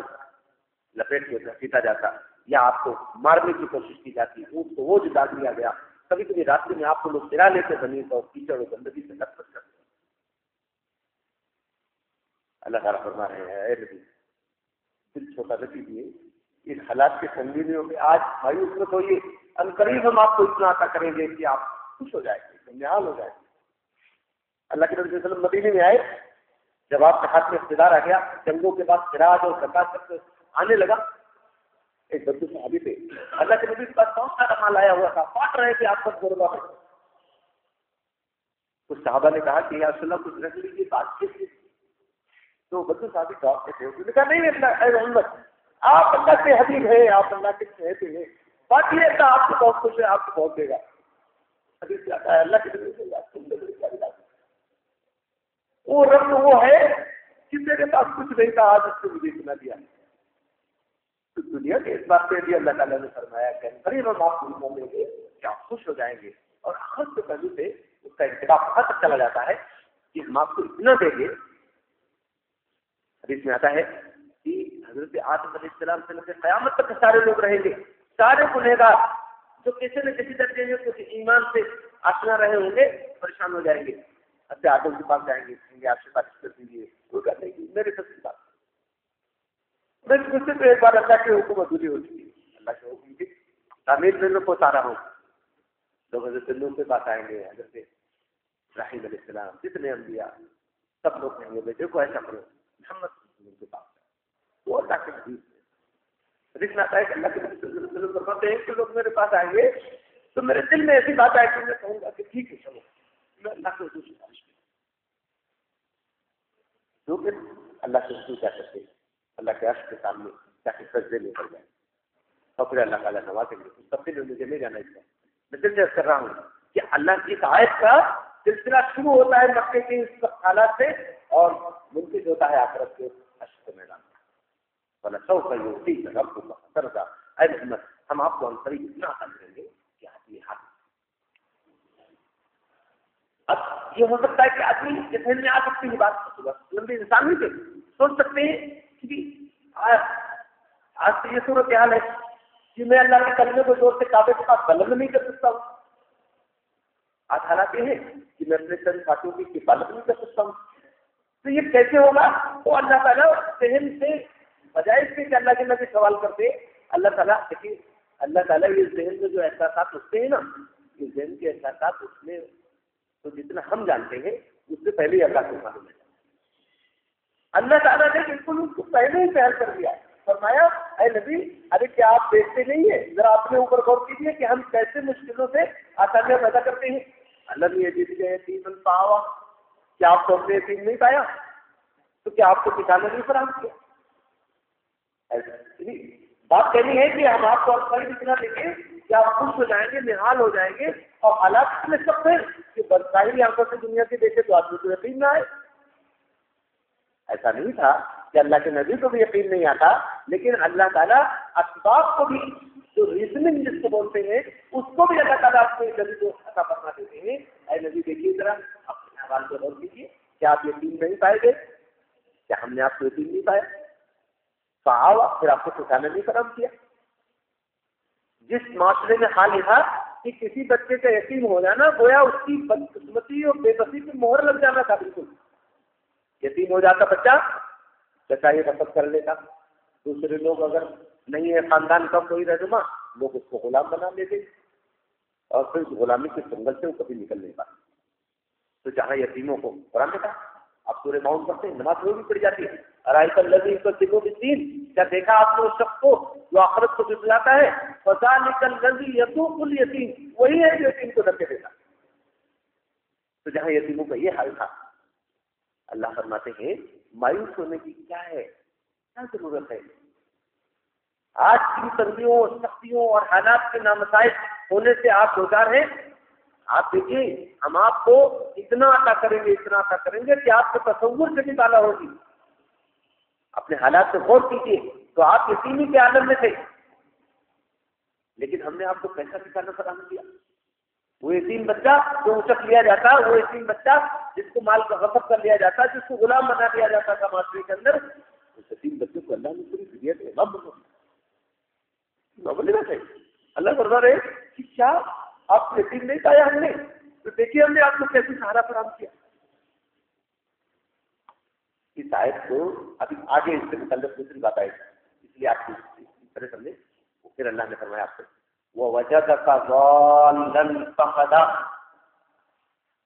لپیٹ کے پیٹا جاتا یا آپ کو مارنے کی کوشش کی جاتی. اونٹ کو وہ جدا دیا گیا. کبھی کبھی راستے میں آپ کو لوگ گرا لیتے زمین پر کیچڑ اور گندگی سے نفرت کرتے. اللہ تعالیٰ فرما رہے ہیں اے نبی دل چھوٹا رکھ لیجیے اس حالات کے سنگینیوں میں آج مایوس مت ہوئیے. عنقریب ہم آپ کو اتنا عطا کریں گے کہ آپ خوش ہو جائیں گے، نہال ہو جائیں گے. اللہ کے نبی صلی اللہ علیہ وسلم مدینے میں آئے. جب آپ کے ہاتھ میں اقتدار آ گیا، جنگوں کے بعد سراج اور زکات آنے لگا. ایک بدو صحابی تھے، اللہ کے نبی کے پاس بہت سارا مال آیا ہوا تھا، بانٹ رہے تھے آپ پر غربا میں. کچھ صحابہ نے کہا کہ یا رسول اللہ کچھ رکھ لیجیے بات کی. تو بدو صحابی جواب دیتے انہوں نے کہا نہیں اے محمد آپ اللہ کے حبیب ہیں، آپ اللہ کے کہتے ہیں، بات یہ ہے آپ کو بہت خوش ہے، آپ کو بہت دے گا. حدیث آتا ہے اللہ کے نبی وہ رب وہ ہے کہ میرے پاس کچھ نہیں تھا آج اس کو مجھے اتنا دیا. تو دنیا کے اس بات پہ بھی اللہ تعالیٰ نے فرمایا کہ قریب ہم آپ کو دیں گے کہ آپ خوش ہو جائیں گے. اور آخر سے پہلے سے اس کا انتخاب کہاں تک چلا جاتا ہے کہ ہم آپ کو اتنا دیں گے. حدیث میں آتا ہے کہ حضرت آدم علیہ السلام سے لے قیامت تک سارے لوگ رہیں گے، سارے گنہگار جو کسی نہ کسی درجے میں کچھ ایمان سے آشنا رہے ہوں گے پریشان ہو جائیں گے. اچھا آدم کے پاس جائیں گے، کہیں گے آپ سے بات کر دیجیے. وہ کہتے ہیں کہ میرے سب کی بات میں سے تو ایک بار اللہ کی حکم ادھوری ہو چکی ہے. اللہ کے حکم کی تعمیر میں پہنچا رہا ہوں. لوگ حضرت نوح کے پاس آئیں گے, حضرت ابراہیم علیہ السلام, جتنے انبیاء سب لوگ کہیں گے بیٹے کو ایسا کرو. محمد کے پاس وہ اللہ کے حدیث حدیث میں آتا ہے کہ اللہ کے نبی صلی اللہ علیہ وسلم فرماتے ہیں کہ لوگ میرے پاس آئیں گے تو میرے دل میں ایسی بات آئے کہ میں کہوں گا کہ ٹھیک ہے چلو میں اللہ کے حضور سے خواہش کروں. جو پھر اللہ سے حضور کیا کرتے ہیں, اللہ کے عرش کے سامنے جا کے سجدے لے کر جائیں اور پھر اللہ تعالیٰ نوازیں گے. سب دن مجھے لے جانا چاہیے. میں دل سے کر رہا ہوں کہ اللہ کی آیت کا سلسلہ شروع ہوتا ہے مکے کے اس حالات سے اور منتج ہوتا ہے آخرت کے حشر کے میدان میں. فَلَسَوْفَ يُعْطِيكَ رَبُّكَ فَتَرْضَىٰ. اے محمد ہم آپ کو عنقریب اتنا عطا کریں گے کہ آدمی حق. اب یہ ہو سکتا ہے کہ آدمی کے ذہن میں آ سکتی ہے بات, لمبی انسان بھی سوچ سکتے ہیں کہ آج سے یہ صورتحال ہے کہ میں اللہ کے کلمے کو زور سے کعبے کے پاس بلند نہیں کر سکتا ہوں. آج حالات یہ ہے کہ میں اپنے چند ساتھیوں کی حفاظت نہیں کر سکتا ہوں. تو یہ کیسے ہوگا؟ تو اللہ تعالیٰ ذہن سے بجائے اس کے کہ اللہ کے نبی سوال کرتے, اللہ تعالیٰ دیکھیے اللہ تعالیٰ یہ ذہن میں جو احساسات اٹھتے ہیں نا, یہ ذہن کے احساسات اس میں تو جتنا ہم جانتے ہیں اس سے پہلے ہی اللہ کو معلوم ہے. اللہ تعالیٰ نے بالکل اس کو پہلے ہی پہل کر دیا. فرمایا اے نبی ارے کیا آپ دیکھتے نہیں ہیں, ذرا اپنے اوپر غور کیجیے کہ ہم کیسے مشکلوں سے آسانیاں پیدا کرتے ہیں. اللہ نے یہ جیت گئے یتیم پاوا, کیا آپ کو اپنے یتیم نہیں پایا تو کیا آپ کو ٹھکانا نہیں فراہم کیا؟ بات کہنی ہے کہ ہم آپ کو اب اتنا دیکھیں کہ آپ خوش ہو جائیں گے, نہال ہو جائیں گے اور حالات میں سب سے کہ ظاہری آنکھوں سے دنیا کی دیکھے تو آدمی کو یقین نہ آئے. ایسا نہیں تھا کہ اللہ کے نبی کو بھی یقین نہیں آتا, لیکن اللہ تعالیٰ اسباب کو بھی جو ریزننگ جس کو بولتے ہیں اس کو بھی اللہ تعالیٰ اپنے نبی کو عطا فرما دیتے ہیں. اے نبی دیکھیے ذرا اپنے حوال کو غور کیجیے, کیا آپ یقین نہیں پائے گے؟ کیا ہم نے آپ کو یقین نہیں پایا؟ فآوا, پھر آپ کو ٹھکانا نہیں فراہم کیا. جس معاشرے میں حال یہ تھا کہ کسی بچے کا یتیم ہو جانا گویا اس کی بدقسمتی اور بے بسی کی مہر لگ جانا تھا. بالکل یتیم ہو جاتا بچہ, چچا یہ رفت کر لیتا, دوسرے لوگ اگر نہیں ہے خاندان کا کوئی رہنما, لوگ اس کو غلام بنا لیتے اور پھر اس غلامی کے جنگل سے وہ کبھی نکل نہیں پاتے. تو جہاں یتیموں کو قرآن میں کہا, آپ پورے معاون کرتے ہیں, نماز بھی پڑی جاتی ہے. ارائیت الذی یکذب بالدین, کیا دیکھا آپ نے اس شخص کو جو آخرت کو جھٹلاتا ہے؟ فذلک الذی یذوق الیتیم, وہی ہے جو یتیم کو دھکے دیتا. تو جہاں یتیموں کا یہ حال تھا, اللہ فرماتے ہیں مایوس ہونے کی کیا ہے, کیا ضرورت ہے؟ آج کی تنگیوں, سختیوں اور حالات کے نامسائل ہونے سے آپ دوچار ہیں. آپ دیکھیے ہم آپ کو اتنا عطا کریں گے, اتنا عطا کریں گے کہ آپ کے تصور سے بھی بالا ہوگی. اپنے حالات سے غور کیجیے تو آپ یتیمی کے عالم میں تھے, لیکن ہم نے آپ کو پیسہ ٹھکانا فراہم کیا. وہ یتیم بچہ جو اچک لیا جاتا, وہ یتیم بچہ جس کو مال کا غصب کر لیا جاتا, جس کو غلام بنا دیا جاتا تھا معاشرے کے اندر, اس یتیم بچے کو اللہ نے پوری فدیت ہے. اللہ فرما رہے کہ کیا آپ کو یتیم نہیں پایا ہم نے؟ تو دیکھیے ہم نے آپ کو کیسے سہارا فراہم کیا. اس آیت کو ابھی آگے اس سے متعلق دوسری بات آئے گی, اس لیے آپ اس طرح سمجھے. پھر اللہ نے فرمایا آپ سے وَوَجَدَكَ ضَالًّا فَهَدَىٰ,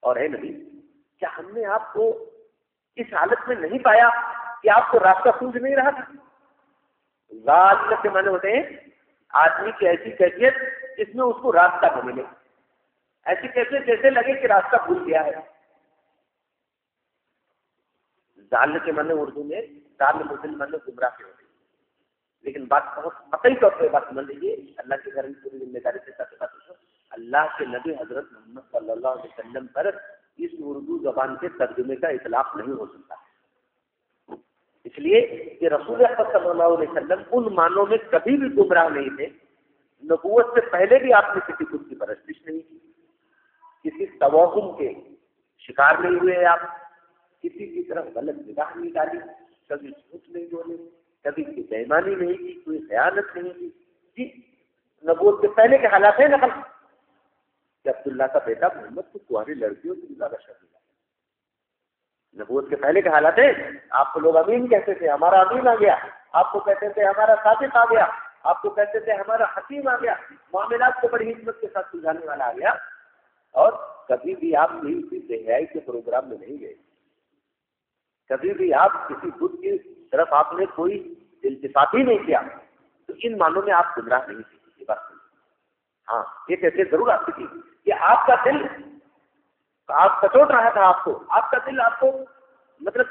اور اے نبی کیا ہم نے آپ کو اس حالت میں نہیں پایا کہ آپ کو راستہ سوجھ نہیں رہا تھا؟ ضال کے معنی ہوتے ہیں آدمی کی ایسی کیفیت جس میں اس کو راستہ نہ ملے, ایسی کیفیت جیسے لگے کہ راستہ بھول گیا ہے. ضال کے معنی اردو میں ضال مسلمان گمراہ کے ہوتے ہیں, لیکن بات بہت قطعی طور پہ بات سمجھ لیجیے, اللہ کی گھر میں پوری ذمہ داری سے ساتھ بات. اللہ کے نبی حضرت محمد صلی اللہ علیہ وسلم پر اس اردو زبان کے ترجمے کا اطلاق نہیں ہو سکتا, اس لیے کہ رسول اکرم صلی اللہ علیہ وسلم ان معنوں میں کبھی بھی گمراہ نہیں تھے. نبوت سے پہلے بھی آپ نے کسی خود کی پرستش نہیں کی, کسی توہم کے شکار نہیں ہوئے, آپ کسی کی طرف غلط نگاہ نہیں ڈالی, کبھی جھوٹ نہیں بولے, کبھی کی بےایمانی نہیں کی, کوئی خیانت نہیں کی. جی نبوت سے پہلے کے حالات ہیں نقل کہ عبداللہ کا بیٹا محمد کو کنواری لڑکیوں سے زیادہ شرمندہ. نبوت کے پہلے کے حالات ہیں, آپ کو لوگ امین کہتے تھے, ہمارا امین آ گیا, آپ کو کہتے تھے ہمارا صادق آ گیا, آپ کو کہتے تھے ہمارا حکیم آ گیا، معاملات کو بڑی حکمت کے ساتھ سلجھانے والا آ گیا، اور کبھی بھی آپ کسی بے حیائی کے پروگرام میں نہیں گئے، کبھی بھی آپ کسی بدھ کی طرف آپ نے کوئی التفات ہی نہیں کیا، تو ان معنوں میں آپ گمراہ نہیں تھے. یہ بات ہاں یہ کہتے ضرور آپ کی کہ آپ کا دل آپ کچوٹ رہا تھا، آپ کا دل آپ کو مطلب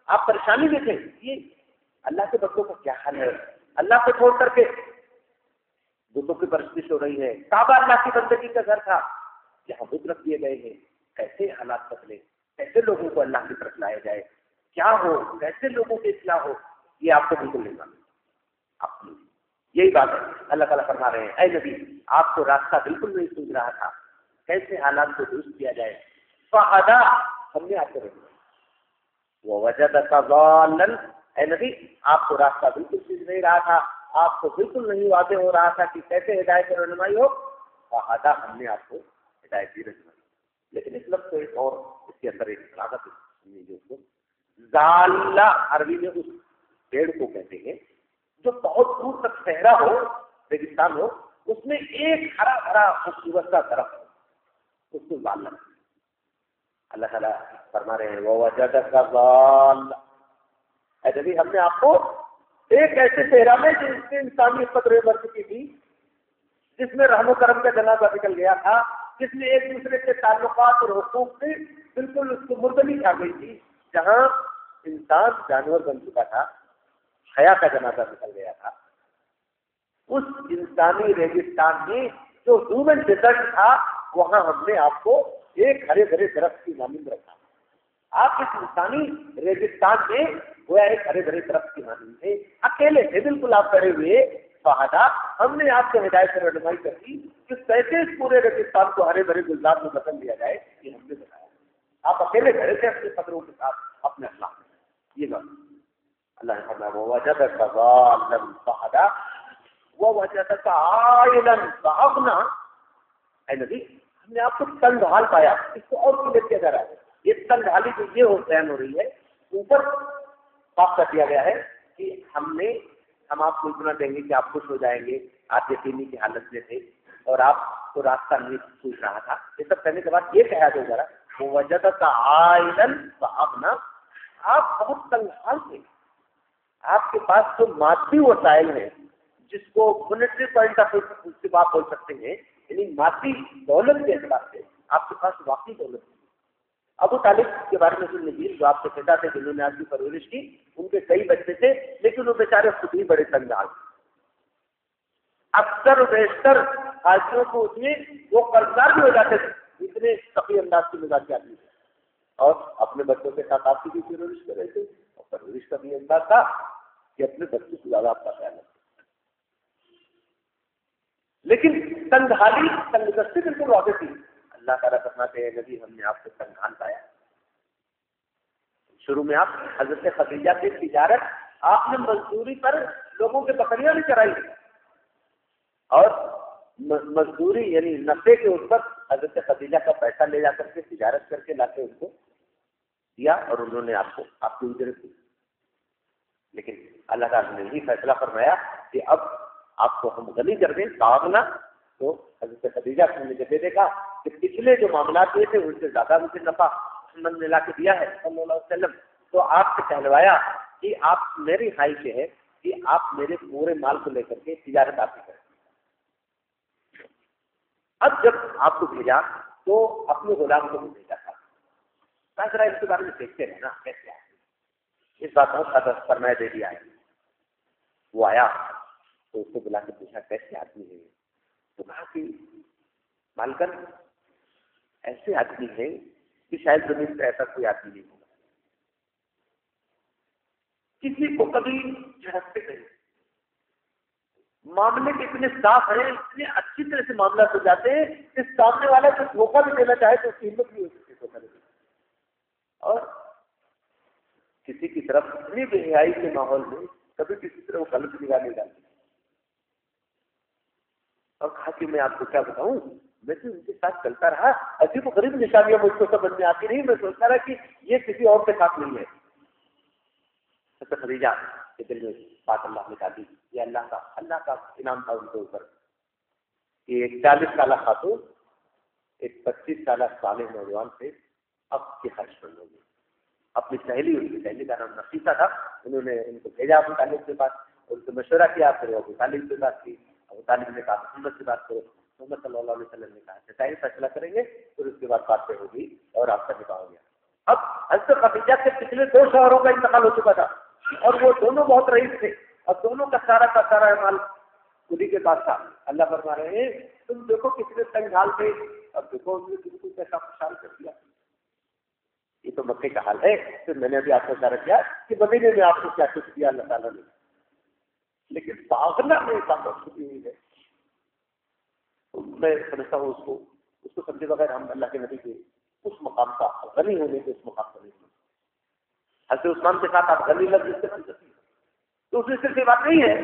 آپ پریشانی میں تھے. یہ اللہ کے بندوں کا کیا حال ہے، اللہ کو چھوڑ کر کے بتوں کی پرستش ہو رہی ہے. کعبہ اللہ کی بندگی کا گھر تھا، جہاں بت رکھ دیے گئے ہیں. کیسے حالات بدلے، کیسے لوگوں کو اللہ کی طرف لایا جائے، کیا ہو، کیسے لوگوں کی اصلاح ہو، یہ آپ کو بالکل نہیں معلوم. آپ یہی بات ہے. اللہ تعالیٰ فرما رہے ہیں اے نبی آپ کو راستہ بالکل نہیں سوچ رہا تھا، کیسے حالات کو درست کیا جائے. فہدا ہم نے آپ کو رکھا وہ وجدک ضالا، اے نبی آپ کو راستہ بالکل سوچ نہیں رہا تھا، آپ کو بالکل نہیں واضح ہو رہا تھا کہ کیسے ہدایت اور رہنمائی ہو. فہدا ہم نے آپ کو ہدایت دی رہنمائی. لیکن اس لفظ کو ایک اور اس کے اندر ایک فراغت جو اس کو ضالہ عربی میں اس پیڑ کو کہتے ہیں جو بہت دور تک صحرا ہو، ریگستان ہو، اس میں ایک ہرا بھرا خوبصورت کا درخت ہو، اس کو ضالہ. اللہ تعالیٰ فرما رہے ہیں وَوَجَدَكَ ضَالًّا، اے نبی ہم نے آپ کو ایک ایسے صحرا میں جس میں انسانی قدر بڑھ چکی تھی، جس میں رحم و کرم کا جنازہ نکل گیا تھا، جس میں ایک دوسرے کے تعلقات اور حقوق سے بالکل اس کو مردمی آ گئی تھی، جہاں انسان جانور بن چکا تھا، حیا کا جنازہ نکل گیا تھا. اس انسانی ریگستان میں جو ہیومن ڈیزرٹ تھا وہاں ہم نے آپ کو ایک ہرے بھرے درخت کی مانند رکھا. آپ اس انسانی ریگستان میں گویا ایک ہرے بھرے درخت کی مانند تھے، اکیلے تھے بالکل آپ کھڑے ہوئے. فہدا ہم نے آپ کو ہدایت اور رہنمائی کر دی کہ کیسے اس پورے ریگستان کو ہرے بھرے گلزار میں بدل دیا جائے، یہ ہم نے بتایا. آپ اکیلے کھڑے تھے اپنے قدروں کے ساتھ اپنے اللہ میں. یہ بات اللہ نے فرمایا وَوَجَدَكَ ضَالًّا فَهَدَىٰ وَوَجَدَكَ عَائِلًا فَأَغْنَىٰ. اے نبی ہم نے آپ کو تنگ حال پایا. اس کو اور کلیئر کیا جا رہا ہے. یہ تنگ حالی جو یہ بیان ہو رہی ہے اوپر صاف کر دیا گیا ہے کہ ہم آپ کو اتنا دیں گے کہ آپ خوش ہو جائیں گے. آپ یقینی کی حالت میں تھے اور آپ کو راستہ نہیں سوچ رہا تھا. یہ سب کہنے کے بعد یہ کہا جو ذرا وَوَجَدَكَ عَائِلًا فَأَغْنَىٰ، آپ بہت تنگ حال تھے. آپ کے پاس جو مادی وسائل ہیں جس کو مونیٹری پوائنٹ آف ویو سے آپ بول سکتے ہیں، یعنی مادی دولت کے اعتبار سے آپ کے پاس واقعی دولت ہے. ابو طالب کے بارے میں سنیے، جو آپ کے پتا تھے جنہوں نے آپ کی پرورش کی، ان کے کئی بچے تھے لیکن وہ بیچارے خود ہی بڑے تنگ حال تھے. اکثر و بیشتر حاجیوں کو اس میں وہ قرضدار بھی ہو جاتے تھے، اتنے سخی انداز کی مزاج کے آدمی تھے، اور اپنے بچوں کے ساتھ آپ کی بھی پرورش کر رہے تھے. اور پرورش کا بھی انداز تھا کہ اپنے بچوں سے زیادہ آپ کا خیال رکھتے. لیکن تنگ حالی تنگ دستی بالکل واضح تھی. اللہ تعالیٰ فرماتے ہیں نبی ہم نے آپ کو تنگ حال پایا. شروع میں آپ حضرت خدیجہ کی تجارت آپ نے مزدوری پر لوگوں کے بکریاں بھی چرائی، اور مزدوری یعنی نفے کے اوپر حضرت خدیجہ کا پیسہ لے جا کر کے تجارت کر کے لا کے ان کو دیا، اور انہوں نے آپ کی اجرت دی. لیکن اللہ تعالیٰ نے یہی فیصلہ فرمایا کہ اب آپ کو ہم غنی کر دیں کاغنا. تو حضرت خدیجہ نے جب دیکھا کہ پچھلے جو معاملات ہوئے تھے ان سے زیادہ مجھے نفع محمد نے لا کے دیا ہے صلی اللہ علیہ وسلم، تو آپ سے کہلوایا کہ آپ میری خواہش ہے کہ آپ میرے پورے مال کو لے کر کے تجارت آپ کی کریں. اب جب آپ کو بھیجا تو اپنے غلام کو بھی بھیجا تھا. ذرا اس کے بارے میں دیکھتے رہنا کیسے آئے. اس بات کا فرمایا دے دیا ہے. وہ آیا تو اس کو بلا کے پوچھا کیسے آدمی ہے. تو کہا کہ مالکن ایسے آدمی ہے کہ شاید زمین پہ ایسا کوئی آدمی نہیں ہوگا. کسی کو کبھی جھڑکتے نہیں، معاملے کے اتنے صاف ہیں، اتنے اچھی طرح سے معاملہ ہو جاتے ہیں کہ سامنے والا جو دھوکہ بھی دینا چاہے تو اس کی ہمت نہیں ہو سکتی دھوکہ دینے. اور کسی کی طرف اتنی بے حیائی کے ماحول میں کبھی کسی طرح وہ غلط نگاہ نہیں ڈالتی. اور کہا کہ میں آپ کو کیا بتاؤں، میں تو ان کے ساتھ چلتا رہا، عجیب و غریب نشانیاں مجھ کو سمجھ میں آتی رہی. میں سوچتا رہا کہ یہ کسی اور کے ساتھ نہیں ہے. خدیجہ کہ دل میں بات اللہ نے ڈالی، یہ اللہ کا انعام تھا ان کے اوپر کہ ایک 40 سالہ خاتون ایک 25 سالہ صالح نوجوان سے اب کی خرچ بن ہوگی. اپنی سہیلی، ان کی سہیلی کا نام نفیسہ تھا، انہوں نے ان کو بھیجا ابو طالب کے پاس، ان سے مشورہ کیا، پھر ابو طالب سے بات کی. ابو طالب نے کہا محمد سے بات کرو، محمد صلی اللہ علیہ وسلم نے کہا چٹائی فیصلہ کریں گے، پھر اس کے بعد باتیں ہوگی اور آپ کا نکاح ہو گیا. اب حضرت خدیجہ کے پچھلے 2 شوہروں کا انتقال ہو چکا تھا اور وہ دونوں بہت رئیس تھے اور دونوں کا سارا مال خودی کے پاس تھا. اللہ فرما رہے ہیں تم دیکھو کتنے تنگ حال تھے اور دیکھو انہوں نے تم کو کیسا خوشحال کر دیا. یہ تو مکے کا حال ہے. پھر میں نے ابھی آپ کو اشارہ کیا کہ مدینے میں آپ کو کیا کچھ دیا اللہ تعالیٰ نے، لیکن باغنا میں طاقت چھپی ہوئی ہے. میں سمجھتا ہوں اس کو سمجھے بغیر ہم اللہ کے نبی کے اس مقام کا غنی ہونے کے اس مقام پر نہیں. حضرت عثمان کے ساتھ آپ غنی لفظ استعمال کرتے ہیں تو اس میں صرف یہ بات نہیں ہے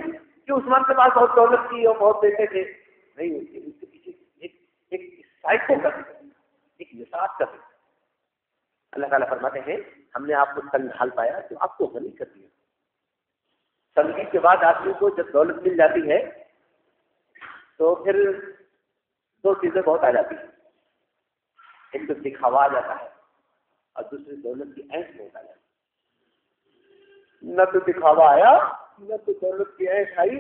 کہ عثمان کے پاس بہت دولت تھی اور بہت بیٹے تھے، نہیں، اس کے پیچھے ایک سائیکو کا ایک مثال کا. اللہ تعالیٰ فرماتے ہیں ہم نے آپ کو تنگ حال پایا تو آپ کو غنی کر دیا. تنگی کے بعد آدمی کو جب دولت مل جاتی ہے تو پھر 2 چیزیں بہت آ جاتی ہیں. ایک تو دکھاوا آ جاتا ہے اور دوسری دولت کی عیش بہت آ جاتی ہے. نہ تو دکھاوا آیا نہ تو دولت کی عیش آئی.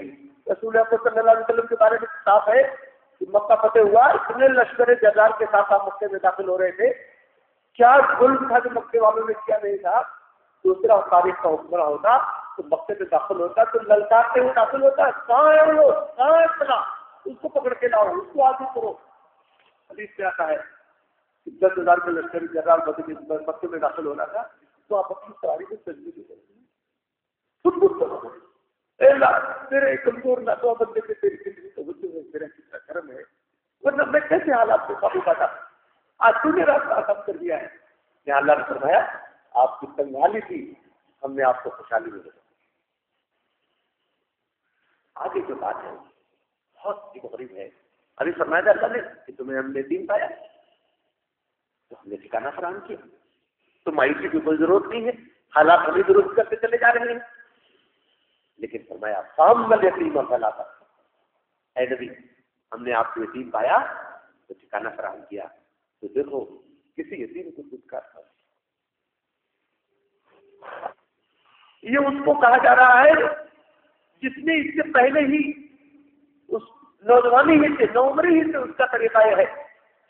رسول اکرم صلی اللہ علیہ وسلم کے بارے میں صاف ہے کہ مکہ فتح ہوا، اتنے لشکر جزار کے ساتھ آپ مکے میں داخل ہو رہے تھے. کیا ظلم تھا جو مکے والوں نے کیا نہیں تھا. دوسرا تاریخ کا حکمراں ہوتا تو مکے میں داخل ہوتا تو للکارتے ہوئے داخل ہوتا، کہاں ہے وہ، کہاں ہے فلاں، اس کو پکڑ کے لاؤ، اس کو آگے کرو. حدیث سے آتا ہے 10,000 کے لشکری جنرال مکے میں داخل ہونا تھا تو آپ اپنی سواری میں سجدے بھی کرتے ہیں. خود کرو میرے کمزور نہ تو بندے کے تیری کتنی توجہ ہے، میرا کتنا کرم ہے، ورنہ میں کیسے حالات کو قابو پاتا. آج تو نے راستہ آسان کر دیا ہے. یہاں اللہ نے فرمایا آپ کی تنگحالی تھی، ہم نے آپ کو خوشحالی میں بدلا. آگے جو بات ہے بہت ہی غریب ہے. ابھی فرمایا تھا اللہ نے کہ تمہیں ہم نے دین پایا تو ہم نے ٹھکانہ فراہم کیا، تو مایوسی کی کوئی ضرورت نہیں ہے، حالات ہمیں درست کرتے چلے جا رہے ہیں. لیکن فرمایا فامل یتیم فلا تقہر، اے نبی ہم نے آپ کو یتیم پایا تو ٹھکانہ فراہم کیا تو دیکھو کسی یتیم کو دھتکار تھا. یہ اس کو کہا جا رہا ہے جس نے اس سے پہلے ہی اس نوجوانی ہی سے، نوعمری ہی سے اس کا طریقہ یہ ہے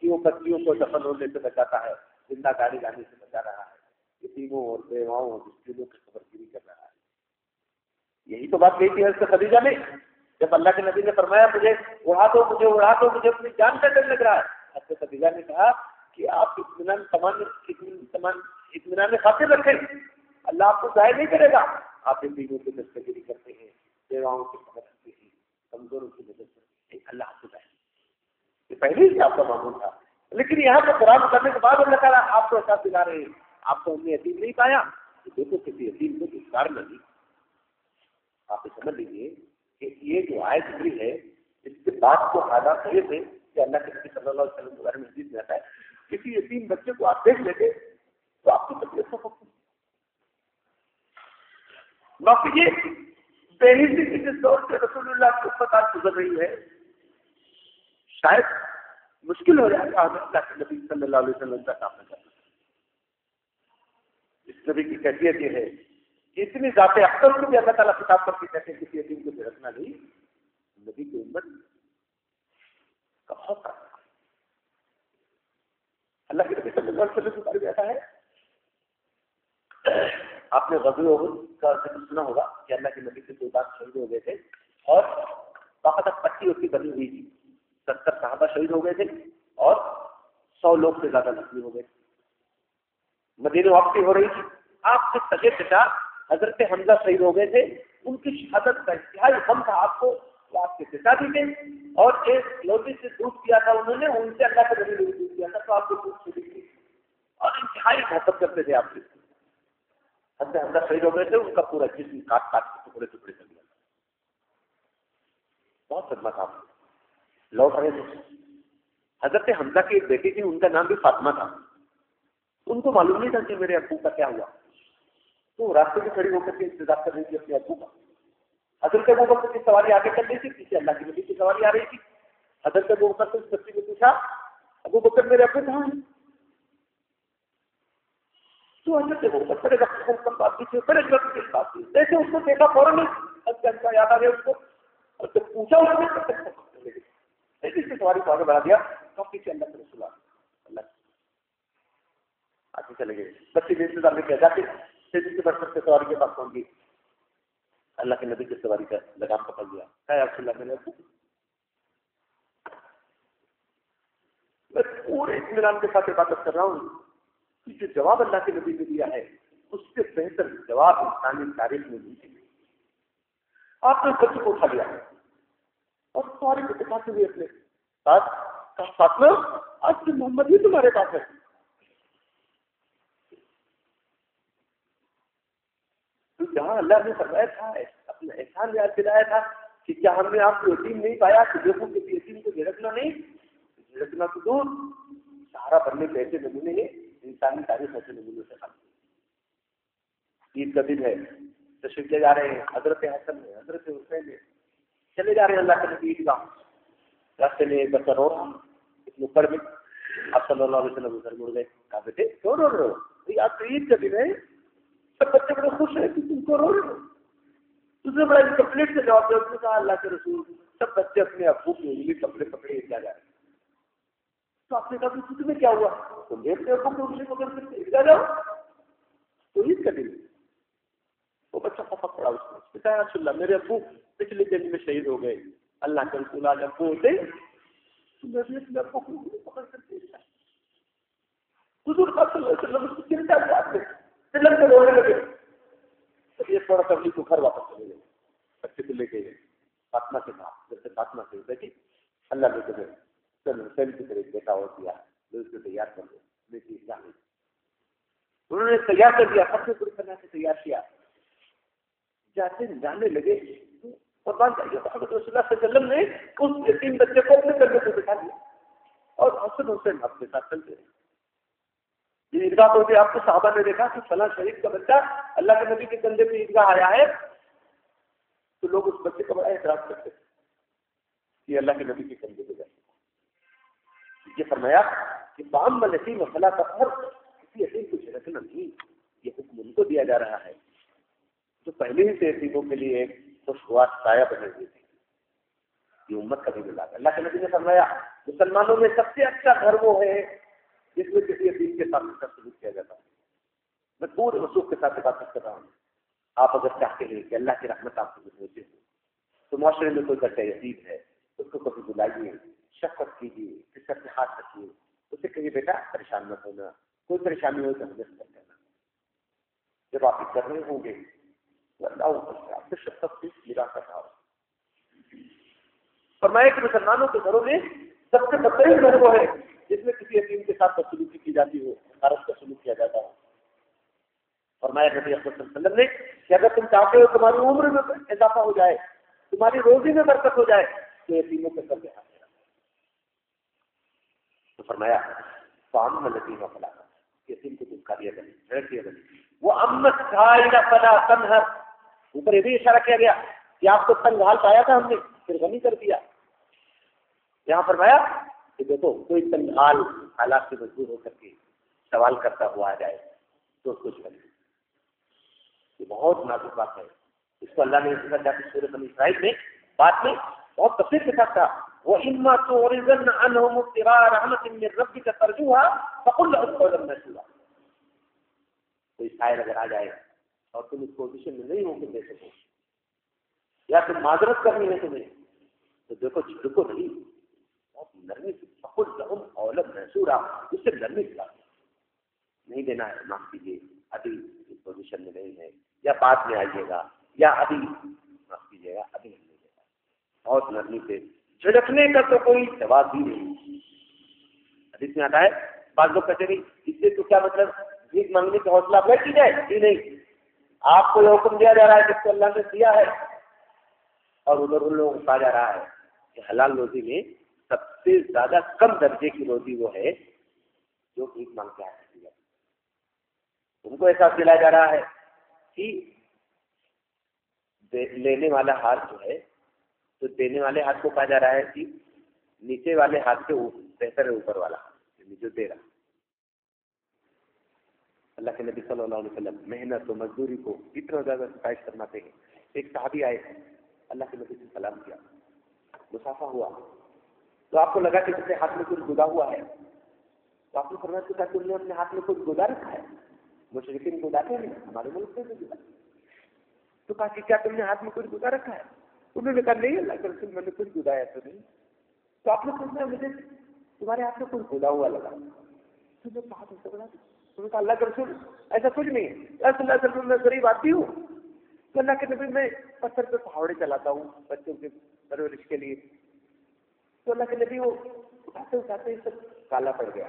کہ وہ بچیوں کو دفن ہونے سے بچاتا ہے، زندہ گاڑی لانے سے بچا رہا ہے، یتیموں اور بیواؤں اور مسکینوں کی خبر گیری کر رہا ہے. یہی تو بات کہی تھی حضرت خدیجہ نے جب اللہ کے نبی نے فرمایا مجھے اڑا دو، مجھے اپنی جان کا ڈر لگ رہا ہے. حضرت خدیجہ نے کہا کہ آپ اطمینان خاطر رکھیں، اللہ آپ کو ضائع نہیں کرے گا. آپ یتیموں کی دستگیری کرتے ہیں، بیواؤں کی خبر رکھتے ہیں، کمزوروں کی مدد کرتے ہیں، اللہ آپ کو ضائع. یہ پہلے ہی آپ کا معمول تھا، لیکن یہاں پر قرآن کرنے کے بعد اللہ تعالیٰ آپ کو احساس دلا رہے ہیں آپ کو ہم نے یتیم نہیں پایا تو دیکھو کسی یتیم کو اظہار نہ دی. آپ سمجھ لیجیے کہ یہ جو آیت اتری ہے اس کے بعد کو حالات یہ تھے کہ اللہ کے نبی صلی اللہ علیہ وسلم کے بارے میں حدیث میں آتا ہے کسی یتیم بچے کو آپ دیکھ لیتے تو آپ کی طبیعت کو باقی یہ بے حسی کی جس دور سے رسول اللہ کی امت آج گزر رہی ہے شاید مشکل ہو جائے گا اللہ کے نبی صلی اللہ علیہ وسلم کا کام کرنا. اس نبی کی کیفیت یہ ہے کہ اتنی ذات اختر کو بھی اللہ تعالیٰ خطاب کر کے کہتے ہیں کسی یتیم کو رکھنا نہیں. نبی کی امت کا بہت اللہ کے نبی صلی اللہ علیہ وسلم کے بارے میں آتا ہے. آپ نے غزوہ احد کا ذکر سنا ہوگا کہ اللہ کے نبی سے 2 بار شہید ہو گئے تھے اور باقاعدہ پٹی اس کی بنی ہوئی تھی. 70 صحابہ شہید ہو گئے تھے اور 100 لوگ سے زیادہ زخمی ہو گئے. مدینے واپسی ہو رہی تھی، آپ سے سگے پتا حضرت حمزہ شہید ہو گئے تھے. ان کی شہادت کا انتہائی غم تھا آپ کو. آپ کے پتا بھی تھے اور ایک لوٹی سے دودھ کیا تھا انہوں نے، ان سے اللہ کے نبی نے دودھ کیا تھا تو آپ کو دودھ شریک تھی اور انتہائی محبت کرتے تھے آپ سے. حضرت حمزہ شہید ہو گئے تھے، ان کا پورا جسم کاٹ کے ٹکڑے ٹکڑے کر دیا. بہت صدمہ تھا. لوٹ رہے تھے. حضرت حمزہ کی ایک بیٹی تھی، ان کا نام بھی فاطمہ تھا. ان کو معلوم نہیں تھا کہ میرے ابو کا کیا ہوا، تو راستے میں کھڑی ہو کر کے انتظار کر رہی تھی اپنے ابو کا. حضرت ابوبکر کی سواری آگے چل رہی تھی، پیچھے اللہ کے نبی کی سواری آ رہی تھی. حضرت ابوبکر سے اس بچی نے پوچھا ابوبکر میرے ابو کہاں ہیں؟ تو حضرت ابوبکر بڑے وقت بات کی بڑے وقت کی بات کی، جیسے اس کو دیکھا فوراً کا یاد آ گیا اس کو، اور جب پوچھا اس نے ایسی سواری کو آگے بڑھا دیا تو پیچھے اللہ کے رسول اللہ آگے چلے گئے. بچے کے انتظار میں کیا جاتے تیزی سے بڑھ سکتے سواری کے پاس پہنچ گئی. اللہ کے نبی کی سواری کا لگام پکڑ لیا. اللہ میں پورے اطمینان کے ساتھ عبادت کر رہا ہوں کہ جو جواب اللہ کے نبی نے دیا ہے اس سے بہتر جواب انسانی تاریخ میں نہیں ہے. آپ نے بچے کو اٹھا لیا اور سواری کو دکھاتے ہوئے اپنے ساتھ کہا فاطمہ آج سے محمد ہی تمہارے پاس ہے. جہاں اللہ نے فرمایا تھا اپنا احسان یاد دلایا تھا کہ کیا ہم نے آپ کو یتیم نہیں پایا کہ دیکھو کسی یتیم کو جھڑکنا نہیں، جھڑکنا تو دور سہارا بننے کے ایسے نمونے ہیں انسانی تاریخ ایسے نمونے سے خالی. عید کا دن ہے، تشریف لے جا رہے ہیں، حضرت حسن ہے حضرت حسین ہے، چلے جا رہے ہیں اللہ کے نبی عیدگاہ. راستے میں ایک بچہ رو رہا اس نکڑ میں آپ صلی اللہ علیہ وسلم ادھر مڑ گئے. کہا بیٹے کیوں رو رہے ہو؟ آج تو عید کا دن ہے، سب بچے بڑے خوش ہیں کہ تم کو رو رہے ہو. دوسرے بڑا کمپلیٹ سے جواب دیا. اس نے کہا اللہ کے رسول سب بچے اپنے ابو کی انگلی کپڑے پکڑے کیا جا رہے ہیں. تو آپ نے کہا کہ تمہیں کیا ہوا؟ تم نے اپنے ابو کی انگلی پکڑ کے کیا جاؤ تو عید کا دن. وہ بچہ پپک پڑا اس نے کہا اللہ میرے ابو پچھلے دن میں شہید ہو گئے. اللہ کے رسول آج ابو ہوتے تو میں بھی اپنے ابو کی انگلی پکڑ کر حضور صلی اللہ علیہ وسلم اس کو چنتا ہوا دلن میں رونے لگے. یہ تھوڑا سا کو گھر واپس چلے گئے. بچے کو لے کے فاطمہ سے کہا جیسے فاطمہ سے بیٹی اللہ نے تمہیں چلو حسین کی طرح بیٹا اور دیا ہے اس کو تیار کر دو. بیٹی جانے انہوں نے تیار کر دیا، سب سے بڑی طرح سے تیار کیا. جاتے جانے لگے قربان جائیے محمد رسول اللہ صلی اللہ علیہ وسلم نے اس یتیم بچے کو اپنے کندھے پہ بٹھا دیا اور حسن حسین اپنے ساتھ چلتے رہے. یہ عیدگاہ ہوتے آپ کو صحابہ نے دیکھا کہ فلاں شریف کا بچہ اللہ کے نبی کے کندھے پہ عیدگاہ آیا ہے تو لوگ اس بچے کا بڑا اعتراض کرتے تھے کہ اللہ کے نبی کے کندھے پہ جائے. یہ فرمایا کہ بام یتیم فلاں کا فرق کسی یتیم کو جھڑکنا نہیں، یہ حکم ان کو دیا جا رہا ہے جو پہلے ہی سے یتیموں کے لیے ایک خوشگوار سایہ بنے ہوئے تھے. یہ امت کبھی ملا. اللہ کے نبی نے فرمایا مسلمانوں میں سب سے اچھا گھر وہ ہے جس میں کسی یتیم کے ساتھ سلوک کیا جاتا ہے. میں پورے وصوف کے ساتھ بات کر رہا ہوں. آپ اگر چاہتے ہیں کہ اللہ کی رحمت آپ کو پہنچے تو معاشرے میں کوئی بچہ یتیم ہے اس کو کبھی بلائیے، شفقت کیجیے، اس کا ہاتھ رکھیے، اسے کہیے بیٹا پریشان مت ہونا، کوئی پریشانی ہو تو ہمیں مدد کرنا. جب آپ یہ کر رہے ہوں گے تو اللہ آپ سے شفقت کی نگاہ کر رہا ہو. فرمایا کہ مسلمانوں کے گھروں میں سب سے بدترین گھر وہ ہے جس میں کسی یتیم کے ساتھ بدسلوکی کی جاتی ہو، حرف کا سلوک کیا جاتا ہے. فرمایا نبی اکرم صلی اللہ علیہ وسلم نے کہ اگر تم چاہتے ہو تمہاری عمر میں اضافہ ہو جائے، تمہاری روزی میں برکت ہو جائے تو یتیموں کے سر پہ ہاتھ رکھنا. تو فرمایا فام یتیم فلا یتیم کو دکھا دیا گیا، جھڑک دیا گیا. وہ امت سائل فلا تنہر، اوپر یہ بھی اشارہ کیا گیا کہ آپ کو تنگ حال پایا تھا ہم نے پھر غنی کر دیا. یہاں فرمایا کہ دیکھو کوئی تنگ حال حالات سے مجبور ہو کر کے سوال کرتا ہوا آ جائے تو کچھ بنے. یہ بہت نازک بات ہے. اس کو اللہ نے سورۃ بنی اسرائیل میں بات میں بہت تفصیل کے ساتھ کہا وَإِمَّا تُعْرِضَنَّ عَنْهُمُ ابْتِغَاءَ رَحْمَةٍ مِّن رَّبِّكَ تَرْجُوهَا فَقُل لَّهُمْ قَوْلًا مَّيْسُورًا. کوئی شاعر اگر آ جائے اور تم اس پوزیشن میں نہیں ہو کے دے سکو یا تم معذرت کرنی ہے تمہیں تو دیکھو جھڑکو نہیں، بہت نرمی سے فَقُل لَّهُمْ قَوْلًا مَّيْسُورًا، اس سے نرمی سے بات نہیں دینا ہے، معاف کیجیے ابھی اس پوزیشن میں نہیں ہے یا بعد میں آئیے گا یا ابھی معاف کیجیے گا ابھی نہیں دے گا. بہت نرمی سے جھڑکنے کا تو کوئی جواب بھی نہیں. حدیث میں آتا ہے بعض لوگ کہتے نہیں اس سے تو کیا مطلب بھیک مانگنے کا حوصلہ افزائی کی جائے. جی نہیں، آپ کو یہ حکم دیا جا رہا ہے جس کو اللہ نے دیا ہے اور ادھر ان لوگوں کو کہا جا رہا ہے کہ حلال روزی میں سب سے زیادہ کم درجے کی روزی وہ ہے جو بھیک مانگ کے حاصل ہے. ان کو احساس دلایا جا رہا ہے کہ لینے والا ہاتھ جو ہے تو دینے والے ہاتھ کو کہا جا رہا ہے کہ نیچے والے ہاتھ سے بہتر ہے اوپر والا ہاتھ یعنی جو دے رہا. اللہ کے نبی صلی اللہ علیہ وسلم محنت و مزدوری کو اتنا زیادہ ستائش فرماتے ہیں. ایک صحابی آئے, اللہ کے نبی سے سلام کیا, مسافہ ہوا, تو آپ کو لگا کہ جیسے ہاتھ میں کچھ گدا ہوا ہے, تو آپ نے فرمایا کہ تم نے اپنے ہاتھ میں کچھ گدا رکھا ہے؟ مشرکین گداتے نہیں, ہمارے ملک سے گدا. تو کہا کہ کیا تم نے ہاتھ میں کچھ گدا رکھا ہے؟ انہوں نے کہا نہیں اللہ کے رسول میں نے کچھ گدایا تو نہیں. تو آپ نے سوچا مجھے تمہارے ہاتھ میں کچھ گدا ہوا لگا. تو جب ہاتھ سے بڑھا تو نے کہا اللہ کے رسول ایسا کچھ نہیں ہے, اللہ علیہ وسلم میں غریب آدمی ہوں, تو اللہ کے نبی میں پتھر پہ پہاڑے چلاتا ہوں بچوں کے پرورش کے لیے. تو اللہ کے نبی وہ اٹھاتے اٹھاتے سب کالا پڑ گیا.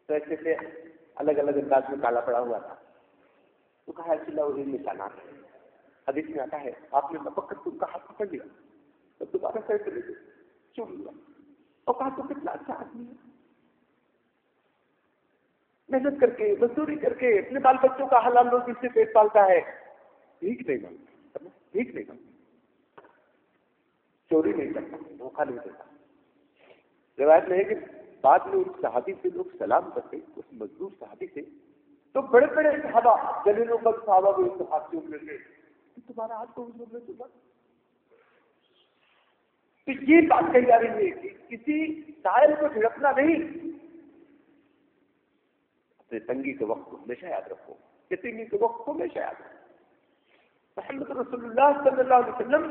تو ایسے سے الگ الگ انداز میں کالا پڑا ہوا تھا. تو کہا ایسی اللہ وہ نشانات ہے. حدیث میں آتا ہے آپ نے لپک کر تم کا ہاتھ پکڑ لیا تو دوبارہ سے چوم لیا اور کہا تو کتنا اچھا آدمی ہے, محنت کر کے مزدوری کر کے اپنے بال بچوں کا حلال روزی سے پیٹ پالتا ہے. ٹھیک نہیں مانگتا, ٹھیک نہیں مانگتا, چوری نہیں کرتا, دھوکہ نہیں دیتا. روایت میں ہے کہ بعد میں اس صحابی سے لوگ سلام کرتے, اس مزدور صحابی سے, تو بڑے بڑے صحابہ جلیلوں پر صحابہ کو اتفاق سے اٹھ گئے کہ تمہارا ہاتھ کو حضور نے چوما. تو یہ بات کہی جا رہی ہے کہ کسی سائل کو جھڑکنا نہیں, اپنے تنگی کے وقت کو ہمیشہ یاد رکھو, تنگی کے وقت کو ہمیشہ یاد رکھو. محمد رسول اللہ صلی اللہ علیہ وسلم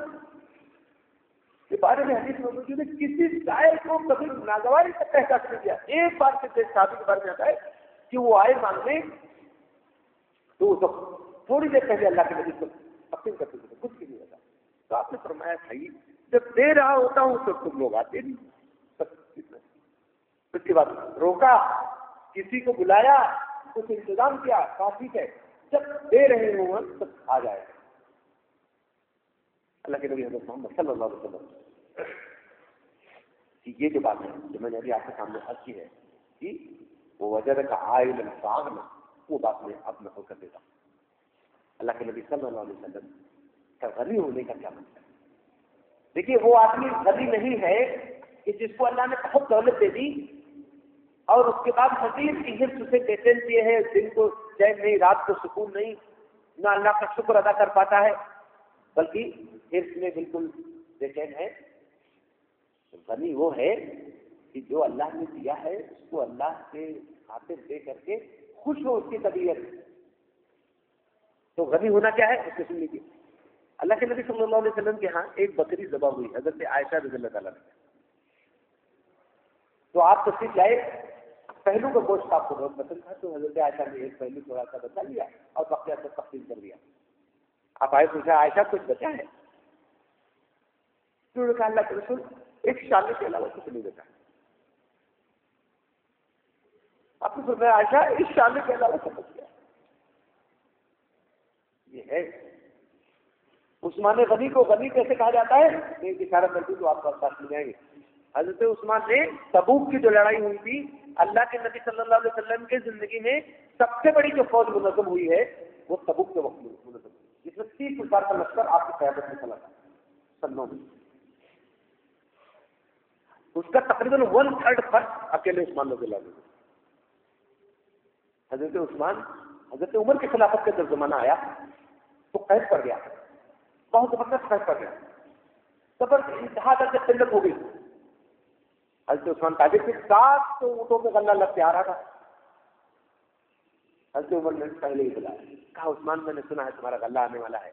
کے بارے میں حدیث میں موجود ہے کسی سائل کو کبھی ناگواری سے پہچان نہیں دیا. ایک بار سے صحابی کے بارے میں آتا ہے کہ وہ آئے مانگنے تو وہ تھوڑی دیر پہلے اللہ کے نبی کو تقسیم کرتے تھے, کچھ بھی نہیں ہوتا. تو آپ نے فرمایا بھائی جب دے رہا ہوتا ہوں تو تم لوگ آتے نہیں. اس کے بعد روکا, کسی کو بلایا, کچھ انتظام کیا, کہا ٹھیک ہے جب دے رہے ہوں تب آ جائے. اللہ کے نبی حضرت محمد صلی اللہ علیہ وسلم کہ یہ جو بات ہے جو میں نے ابھی آپ کے سامنے عرض کی ہے کہ وہ وجہ کا عائل الفاغ, وہ بات میں اب نقل کر دیتا ہوں. اللہ کے نبی صلی اللہ علیہ وسلم کا غنی ہونے کا کیا مطلب ہے؟ دیکھیے وہ آدمی غنی نہیں ہے کہ جس کو اللہ نے بہت دولت دے دی اور اس کے بعد مزید کی حفظ سے بے چین کیے ہیں, دن کو چین نہیں, رات کو سکون نہیں, نہ اللہ کا شکر ادا کر پاتا ہے, بلکہ حفظ میں بالکل بے چین ہے. غنی وہ ہے کہ جو اللہ نے دیا ہے اس کو اللہ سے خاطر دے کر کے خوش ہو اس کی طبیعت. تو غنی ہونا کیا ہے اس کو سن لیجیے. اللہ کے نبی صلی اللہ علیہ وسلم کے ہاں ایک بکری ذبح ہوئی حضرت عائشہ رضی اللہ تعالیٰ نے. تو آپ تشریف لائے, پہلو کا گوشت آپ کو بہت پسند تھا, تو حضرت عائشہ نے ایک پہلو تھوڑا سا بچا لیا اور بقیہ سے تقسیم کر دیا. آپ آئے پوچھا عائشہ کچھ بچا ہے؟ تو کہا اللہ کے رسول ایک شامی کے علاوہ کچھ نہیں بچا. آپ نے فرمایا عائشہ اس شامی کے علاوہ سب بچ گیا. یہ ہے عثمان غنی کو غنی کیسے کہا جاتا ہے؟ ایک اشارہ کر دوں تو آپ کو ساتھ مل جائیں گے. حضرت عثمان نے تبوک کی جو لڑائی ہوئی تھی, اللہ کے نبی صلی اللہ علیہ وسلم کے زندگی میں سب سے بڑی جو فوج منظم ہوئی ہے وہ تبوک کے وقت منظم ہوئی, جس میں 30,000 کا لشکر آپ کی قیادت میں چلا تھا سنوں میں. اس کا تقریباً 1/3 خرچ اکیلے عثمان رضی اللہ عنہ. حضرت عثمان حضرت عمر کی خلافت کا جب زمانہ آیا تو قید پڑ گیا, بہت زبردست قید پڑ گیا, زبر انتہا تک سے قلت ہو گئی. حضرت عثمان تاجر کے 700 اونٹوں میں غلہ لگ کے آ رہا تھا. حضرت عمر نے پہلے ہی بلایا, کہا عثمان میں نے سنا ہے تمہارا غلہ آنے والا ہے,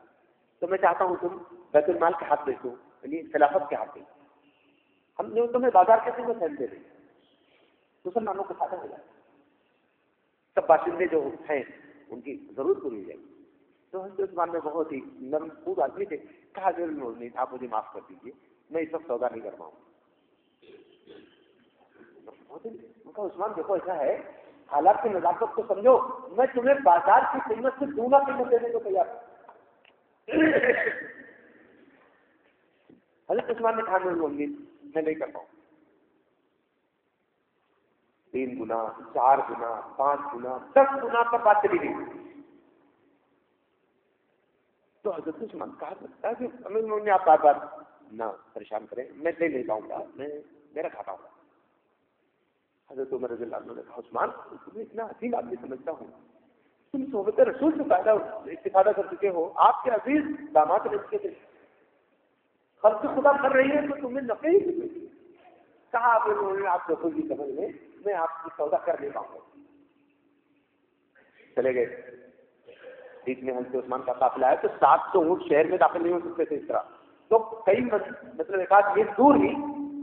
تو میں چاہتا ہوں تم بیت المال کے ہاتھ بیچو, یعنی خلافت کے ہاتھ بیچو, ہم نے تمہیں بازار کے سن میں پھیل دے رہے, مسلمانوں کو فائدہ ہو جائے, سب باشندے جو ہیں ان کی ضرورت پوری ہو جائے گی. تو حضرت عثمان میں بہت ہی نرم خوب آدمی تھے, کہا ضرور نہیں, آپ مجھے معاف کر دیجیے, میں اس وقت سودا نہیں کر پاؤں. عثمان دیکھو ایسا ہے, حالات کی نزاکت کو سمجھو, میں تمہیں بازار کی قیمت سے دوگنا قیمت دینے کو تیار ہوں. حضرت عثمان نے کہا میں نہیں کر پاؤں. 3 گنا, 4 گنا, 5 گنا, 10 گنا پر بات چلی گئی. تو حضرت عثمان کہا کرتا ہے کہ امیر المومنین آپ بار بار نہ پریشان کریں، میں لے لیتا ہوں گا، میرا کھاتا ہوں. حضرت عمر رضی اللہ عنہ نے کہا عثمان تمہیں اتنا عظیم آدمی سمجھتا ہوں، تم صحبت رسول سے فائدہ استفادہ کر چکے ہو، آپ کے عزیز داماد رہ چکے تھے، خلق خدا کر رہی ہے تو تمہیں نفع ہی نہیں. کہا آپ رسول کی سمجھ لیں، میں آپ کی سودا کر نہیں پاؤں گا. چلے گئے. بیچ میں حضرت عثمان کا قافلہ ہے تو 700 اونٹ شہر میں داخل نہیں ہو سکتے تھے اس طرح، تو کئی مطلب ایک آدھ یہ دور ہی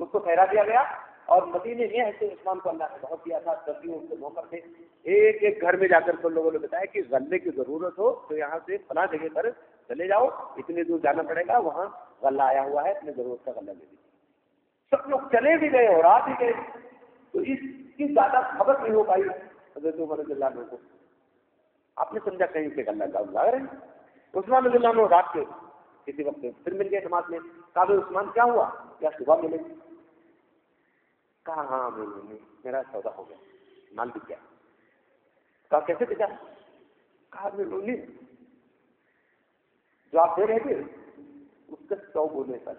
اس کو ٹھہرا دیا گیا. اور مدینے میں حضرت عثمان کو اللہ نے بہت دیا تھا، سردیوں کے موقع تھے. ایک ایک گھر میں جا کر کے لوگوں نے بتایا کہ غلے کی ضرورت ہو تو یہاں سے فلاں جگہ پر چلے جاؤ، اتنی دور جانا پڑے گا، وہاں غلہ آیا ہوا ہے، اپنے ضرورت کا غلہ لے لیجیے. سب لوگ چلے بھی گئے اور آ بھی گئے. تو اس کی زیادہ خبر نہیں ہو پائی حضرت عمر رضی اللہ عنہ کو. آپ نے سمجھا کہیں کہ اللہ لگ رہے ہیں. عثمان رضی اللہ عنہ رات کے کسی وقت پھر مل گئے نماز میں. کہا عثمان کیا ہوا، کیا صبح ملے؟ کہا ہاں میرا سودا ہو گیا، مال بک گیا. کہا کیسے بکا؟ کہا جو آپ دے رہے تھے اس کا 100 بولنے پر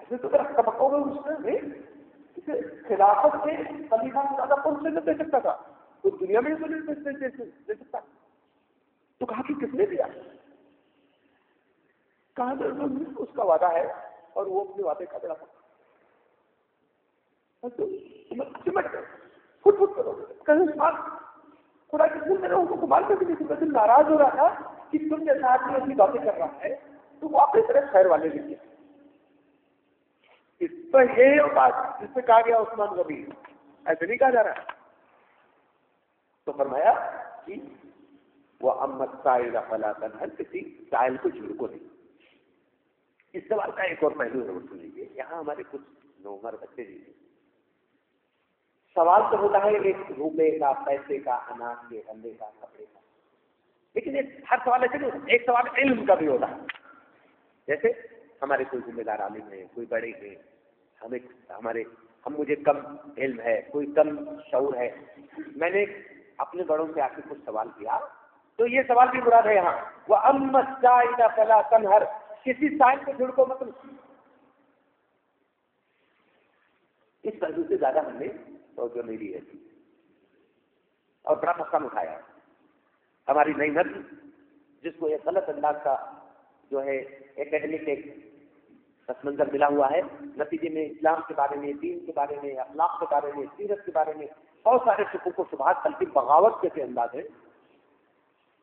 تو سبقوں میں اس میں خلافت سے خلیفہ سے زیادہ کون سے دے سکتا تھا، تو دنیا میں تو نہیں دے سکتا. تو کہا کہ کس نے دیا؟ کہا اس کا وعدہ ہے اور وہ اپنے وعدے کا بڑا سمٹ کر خود کرو. خدا کس نے ان کو کمال کر کے کسی ناراض ہو رہا تھا کہ تم جیسا آدمی ایسی باتیں کر رہا ہے تو وہ اپنی طرح خیر والے لکھے. اس پر یہ بات جس سے کہا گیا عثمان غبی ایسے نہیں کہا جا رہا. تو فرمایا کہ وہ امت سائل فلا تنہر، کسی سائل کو جھوٹ کو نہیں. اس سوال کا ایک اور پہلو ضرور سن لیجیے. یہاں ہمارے کچھ نوعمر بچے جی سوال تو ہوتا ہے ایک روپے کا، پیسے کا، اناج کے، غلے کا، کپڑے کا، لیکن ہر سوال ایسے نہیں ہوتا. ایک سوال علم کا بھی ہوتا ہے. جیسے ہمارے کوئی ذمہ دار عالم ہے، کوئی بڑے ہیں، مجھے کم علم ہے، کوئی کم شعور ہے، میں نے اپنے بڑوں سے آ کے کچھ سوال کیا تو یہ سوال بھی مراد ہے یہاں. وہ امت سائل فلا تنہر، کسی سائل کو جھڑکو مت. اس پہلو سے زیادہ ہم نے توجہ نہیں دی ہے اور بڑا مسئلہ اٹھایا. ہماری نئی نسل جس کو ایک غلط انداز کا جو ہے اکیڈمک ایک پس منظر ملا ہوا ہے، نتیجے میں اسلام کے بارے میں، دین کے بارے میں، اخلاق کے بارے میں، سیرت کے بارے میں بہت سارے شکوک و شبہات بلکہ بغاوت جیسے انداز ہے.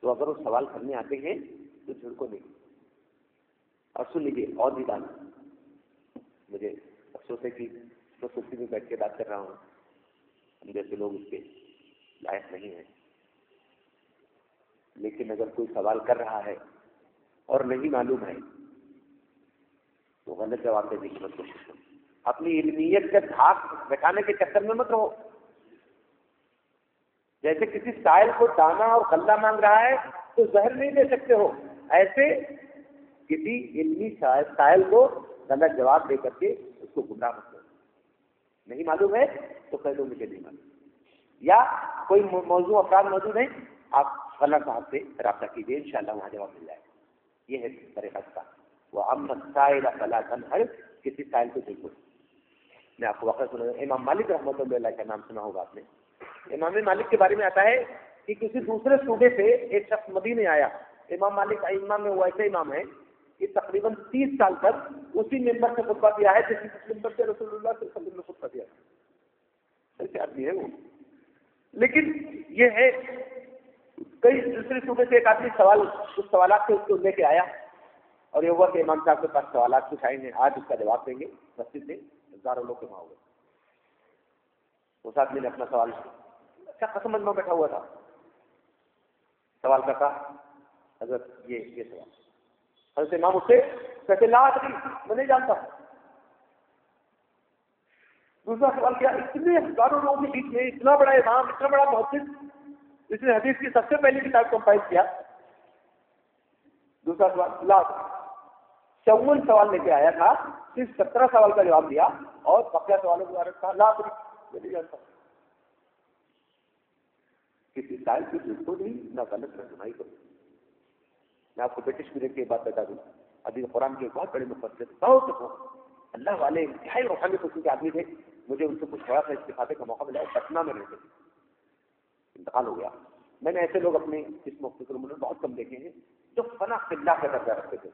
تو اگر وہ سوال کرنے آتے ہیں تو جھڑکو نہیں. اور سن لیجیے اور بھی بات، مجھے افسوس ہے کہ تو کرسی میں بیٹھ کے بات کر رہا ہوں، ہم جیسے لوگ اس کے لائق نہیں ہیں. لیکن اگر کوئی سوال کر رہا ہے اور نہیں معلوم ہے تو غلط جواب دینے کی مت کوشش کرو. اپنی علمیت کا دھاک بٹھانے کے چکر میں مت رہو. جیسے کسی سائل کو دانا اور غلہ مانگ رہا ہے تو زہر نہیں دے سکتے ہو، ایسے کسی علمی سائل کو غلط جواب دے کر کے اس کو گمراہ مت کرو. نہیں معلوم ہے تو کہہ دو مجھے نہیں معلوم. یا کوئی موضوع افراد موجود ہیں، آپ غلہ صاحب سے رابطہ کیجیے، انشاءاللہ وہاں جواب مل جائے گا. یہ ہے طریقہ کا. وہ امت سائل فلا تنہر، کسی سائل کو جھڑکو. میں آپ کو واقعہ سنا. امام مالک رحمۃ اللہ علیہ کا نام سنا ہوگا آپ نے. امام مالک کے بارے میں آتا ہے کہ کسی دوسرے صوبے سے ایک شخص مدینے آیا. امام مالک امام میں وہ ایسے امام ہے کہ تقریباً 30 سال تک اسی ممبر سے خطبہ دیا ہے جس ممبر سے رسول اللہ صلی اللہ علیہ وسلم نے خطبہ دیا. ایسے آدمی ہے وہ. لیکن یہ ہے کئی دوسرے صوبے سے ایک آدمی کچھ سوالات سے اس کو لے کے آیا اور یہ ہوا کہ امام صاحب کے پاس سوالات کچھ آئے ہیں، آج اس کا جواب دیں گے. مسجد سے ہزاروں لوگ جمع ہو گئے. اس آدمی نے اپنا سوال اچھا قسم مجمع بیٹھا ہوا تھا، سوال کرتا حضرت یہ سوال. حضرت امام اس سے کہتے لا ادری، میں نہیں جانتا. دوسرا سوال کیا، اتنے ہزاروں لوگوں کے بیچ میں اتنا بڑا امام، اتنا بڑا محدث جس نے حدیث کی سب سے پہلی کتاب کمپائل کیا. دوسرا سوال لا ادری. 54 سوال لے کے آیا تھا، صرف 17 سوال کا جواب دیا اور بقیہ سوالوں کے بارے میں کہا لا ادری، میں نہیں جانتا. کسی سائنس کی جس کو نہیں نہ غلط رہنمائی کرو. میں آپ کو برٹش میڈیم کی بات بتا دوں. ابھی قرآن کے بہت بڑے مفسر بہت اللہ والے انتہائی روحانی قسم کے آدمی تھے. مجھے ان سے کچھ تھوڑا سا استفادے کا موقع ملا. پٹنہ میں رہتے تھے, انتقال ہو گیا. میں نے ایسے لوگ اپنے اس مختصر عمر میں بہت کم دیکھے ہیں جو فنا فلّہ کا درجہ رکھتے تھے.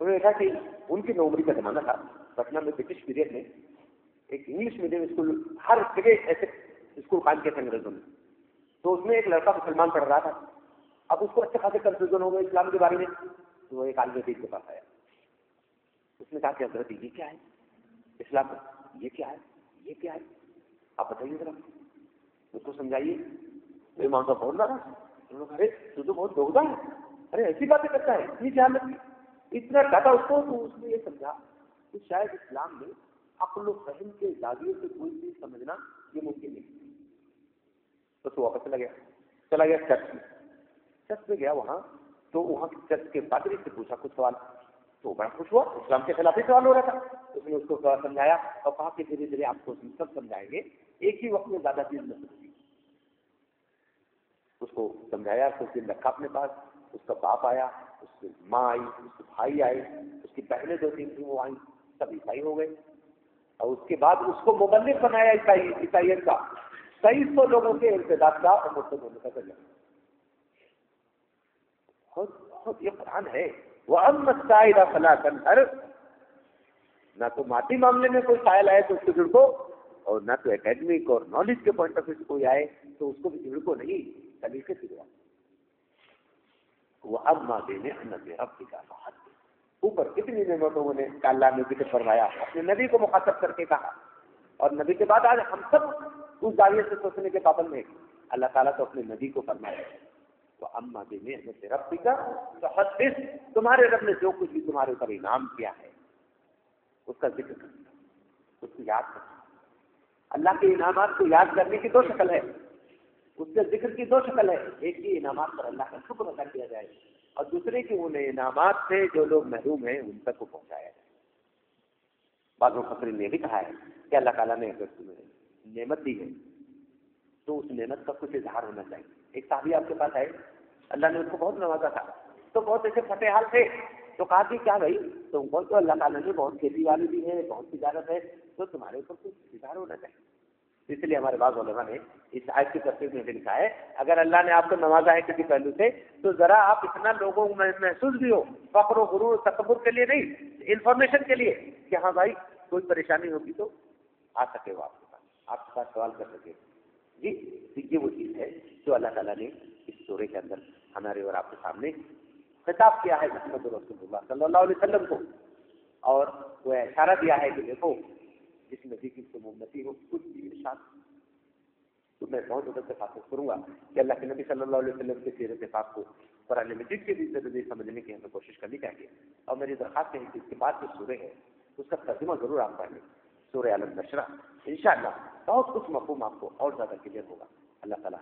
انہوں نے دیکھا کہ ان کی نوعمری کا زمانہ تھا. پٹنہ میں برٹش پیریڈ میں ایک انگلش میڈیم اسکول, ہر جگہ ایسے اسکول قائم کیے تھے انگریزوں نے. تو اس میں ایک لڑکا مسلمان پڑھ رہا تھا. اب اس کو اچھے خاصے کنفیوژن ہو گئے اسلام کے بارے میں. تو وہ ایک عالم دین کے پاس آیا. اس نے کہا کہ حضرت یہ کیا ہے اسلام, یہ کیا ہے, یہ کیا ہے, آپ بتائیے ذرا, اس کو سمجھائیے. امام صاحب بول رہا تھا, ارے تو بہت دوگلا ہے, ارے ایسی باتیں کرتا ہے, اتنی جہالت کی. اتنا کہتا اس کو. تو اس نے یہ سمجھا کہ شاید اسلام میں عقل و فہم کے زاویے سے کوئی چیز سمجھنا یہ ممکن نہیں. تو واپس چلا گیا چرچ میں گیا. وہاں تو وہاں چرچ کے پادری سے پوچھا کچھ سوال. تو بڑا خوش ہوا, اسلام کے خلاف ہی سوال ہو رہا تھا. اس نے اس کو سمجھایا اور کہا کہ دھیرے دھیرے آپ کو سب سمجھائیں گے, ایک ہی وقت میں زیادہ چیز نہ سکتی. اس کو سمجھایا, کچھ دن رکھا اپنے پاس. اس کا باپ آیا, اس کی ماں آئی, اس کے بھائی آئے, اس کی بہنیں 2-3 تھیں وہ آئیں, سب عیسائی ہو گئے. اور اس کے بعد اس کو مبلغ بنایا عیسائیت کا. 2300 لوگوں کے ارتداد کا اور مرتد ہونے کا ذریعہ. خود یہ قرآن ہے. وَأَمَّا السَّائِلَ فَلَا تَنْهَرْ, نہ تو مادی معاملے میں کوئی سائل آئے تو اس کو جھڑکو, اور نہ تو اکیڈمک اور نالج کے پوائنٹ آف ویو سے کوئی آئے تو اس کو بھی جھڑکو نہیں, طریقے سے دعا. وَأَمَّا بِنِعْمَةِ رَبِّكَ فَحَدِّثْ, اوپر کتنی نعمتوں نے اللہ نے ذکر فرمایا, اپنے نبی کو مخاطب کر کے کہا. اور نبی کے بعد آج ہم سب اس دائرے سے سوچنے کے پابند ہیں. اللہ تعالیٰ تو اپنے نبی کو فرمایا وَأَمَّا بِنِعْمَةِ رَبِّكَ فَحَدِّثْ, تمہارے رب نے جو کچھ بھی تمہارے اوپر انعام کیا ہے اس کا ذکر کرنا, اس کو یاد کرنا. اللہ کے انعامات کو یاد کرنے کی 2 شکل ہے, اس کے ذکر کی 2 شکل ہے. ایک ہی انعامات پر اللہ کا شکر ادا کیا جائے, اور دوسرے کی ان انعامات سے جو لوگ محروم ہیں ان تک کو پہنچایا جائے. بعض مفسرین نے یہ بھی کہا ہے کہ اللہ تعالیٰ نے اگر تمہیں نعمت دی ہے تو اس نعمت کا کچھ اظہار ہونا چاہیے. ایک صحابی آپ کے پاس آئے, اللہ نے اس کو بہت نوازا تھا, تو بہت ایسے فتح حال تھے. تو کہا کہ کیا بھائی تم کو تو اللہ تعالیٰ نے بہت کھیتی والی بھی ہے, بہت تجارت ہے, تو تمہارے اوپر کچھ اظہار ہونا چاہیے. اس لیے ہمارے بعض علماء نے اس آیت کی تفسیر میں لکھا ہے اگر اللہ نے آپ کو نوازا ہے کسی پہلو سے تو ذرا آپ اتنا لوگوں میں محسوس بھی ہو, فخر و غرور تکبر کے لیے نہیں, انفارمیشن کے لیے کہ ہاں بھائی کوئی پریشانی ہوگی تو آ سکے وہ آپ کے پاس سوال کر سکے. جی یہ وہ چیز ہے جو اللہ تعالیٰ نے اس سورے کے اندر ہمارے اور آپ کے سامنے خطاب کیا ہے محمد رسول اللہ صلی اللہ علیہ وسلم کو, اور وہ اشارہ دیا ہے کہ دیکھو جس نبی کی تم امتی ہو کچھ بھی ارشاد. تو میں بہت زیادہ خاطر کروں گا کہ اللہ کے نبی صلی اللہ علیہ وسلم کے سیرت پاک کو قرآن مجید کے بھی ذریعے سمجھنے کی ہمیں کوشش کرنی چاہیے. اور میری درخواست ہے کہ اس کے بعد جو سورے ہے اس کا ترجمہ ضرور آپ پڑھ لیں, سورہ الم نشرح. انشاءاللہ بہت کچھ مفہوم آپ کو اور زیادہ کلیئر ہوگا. اللہ تعالیٰ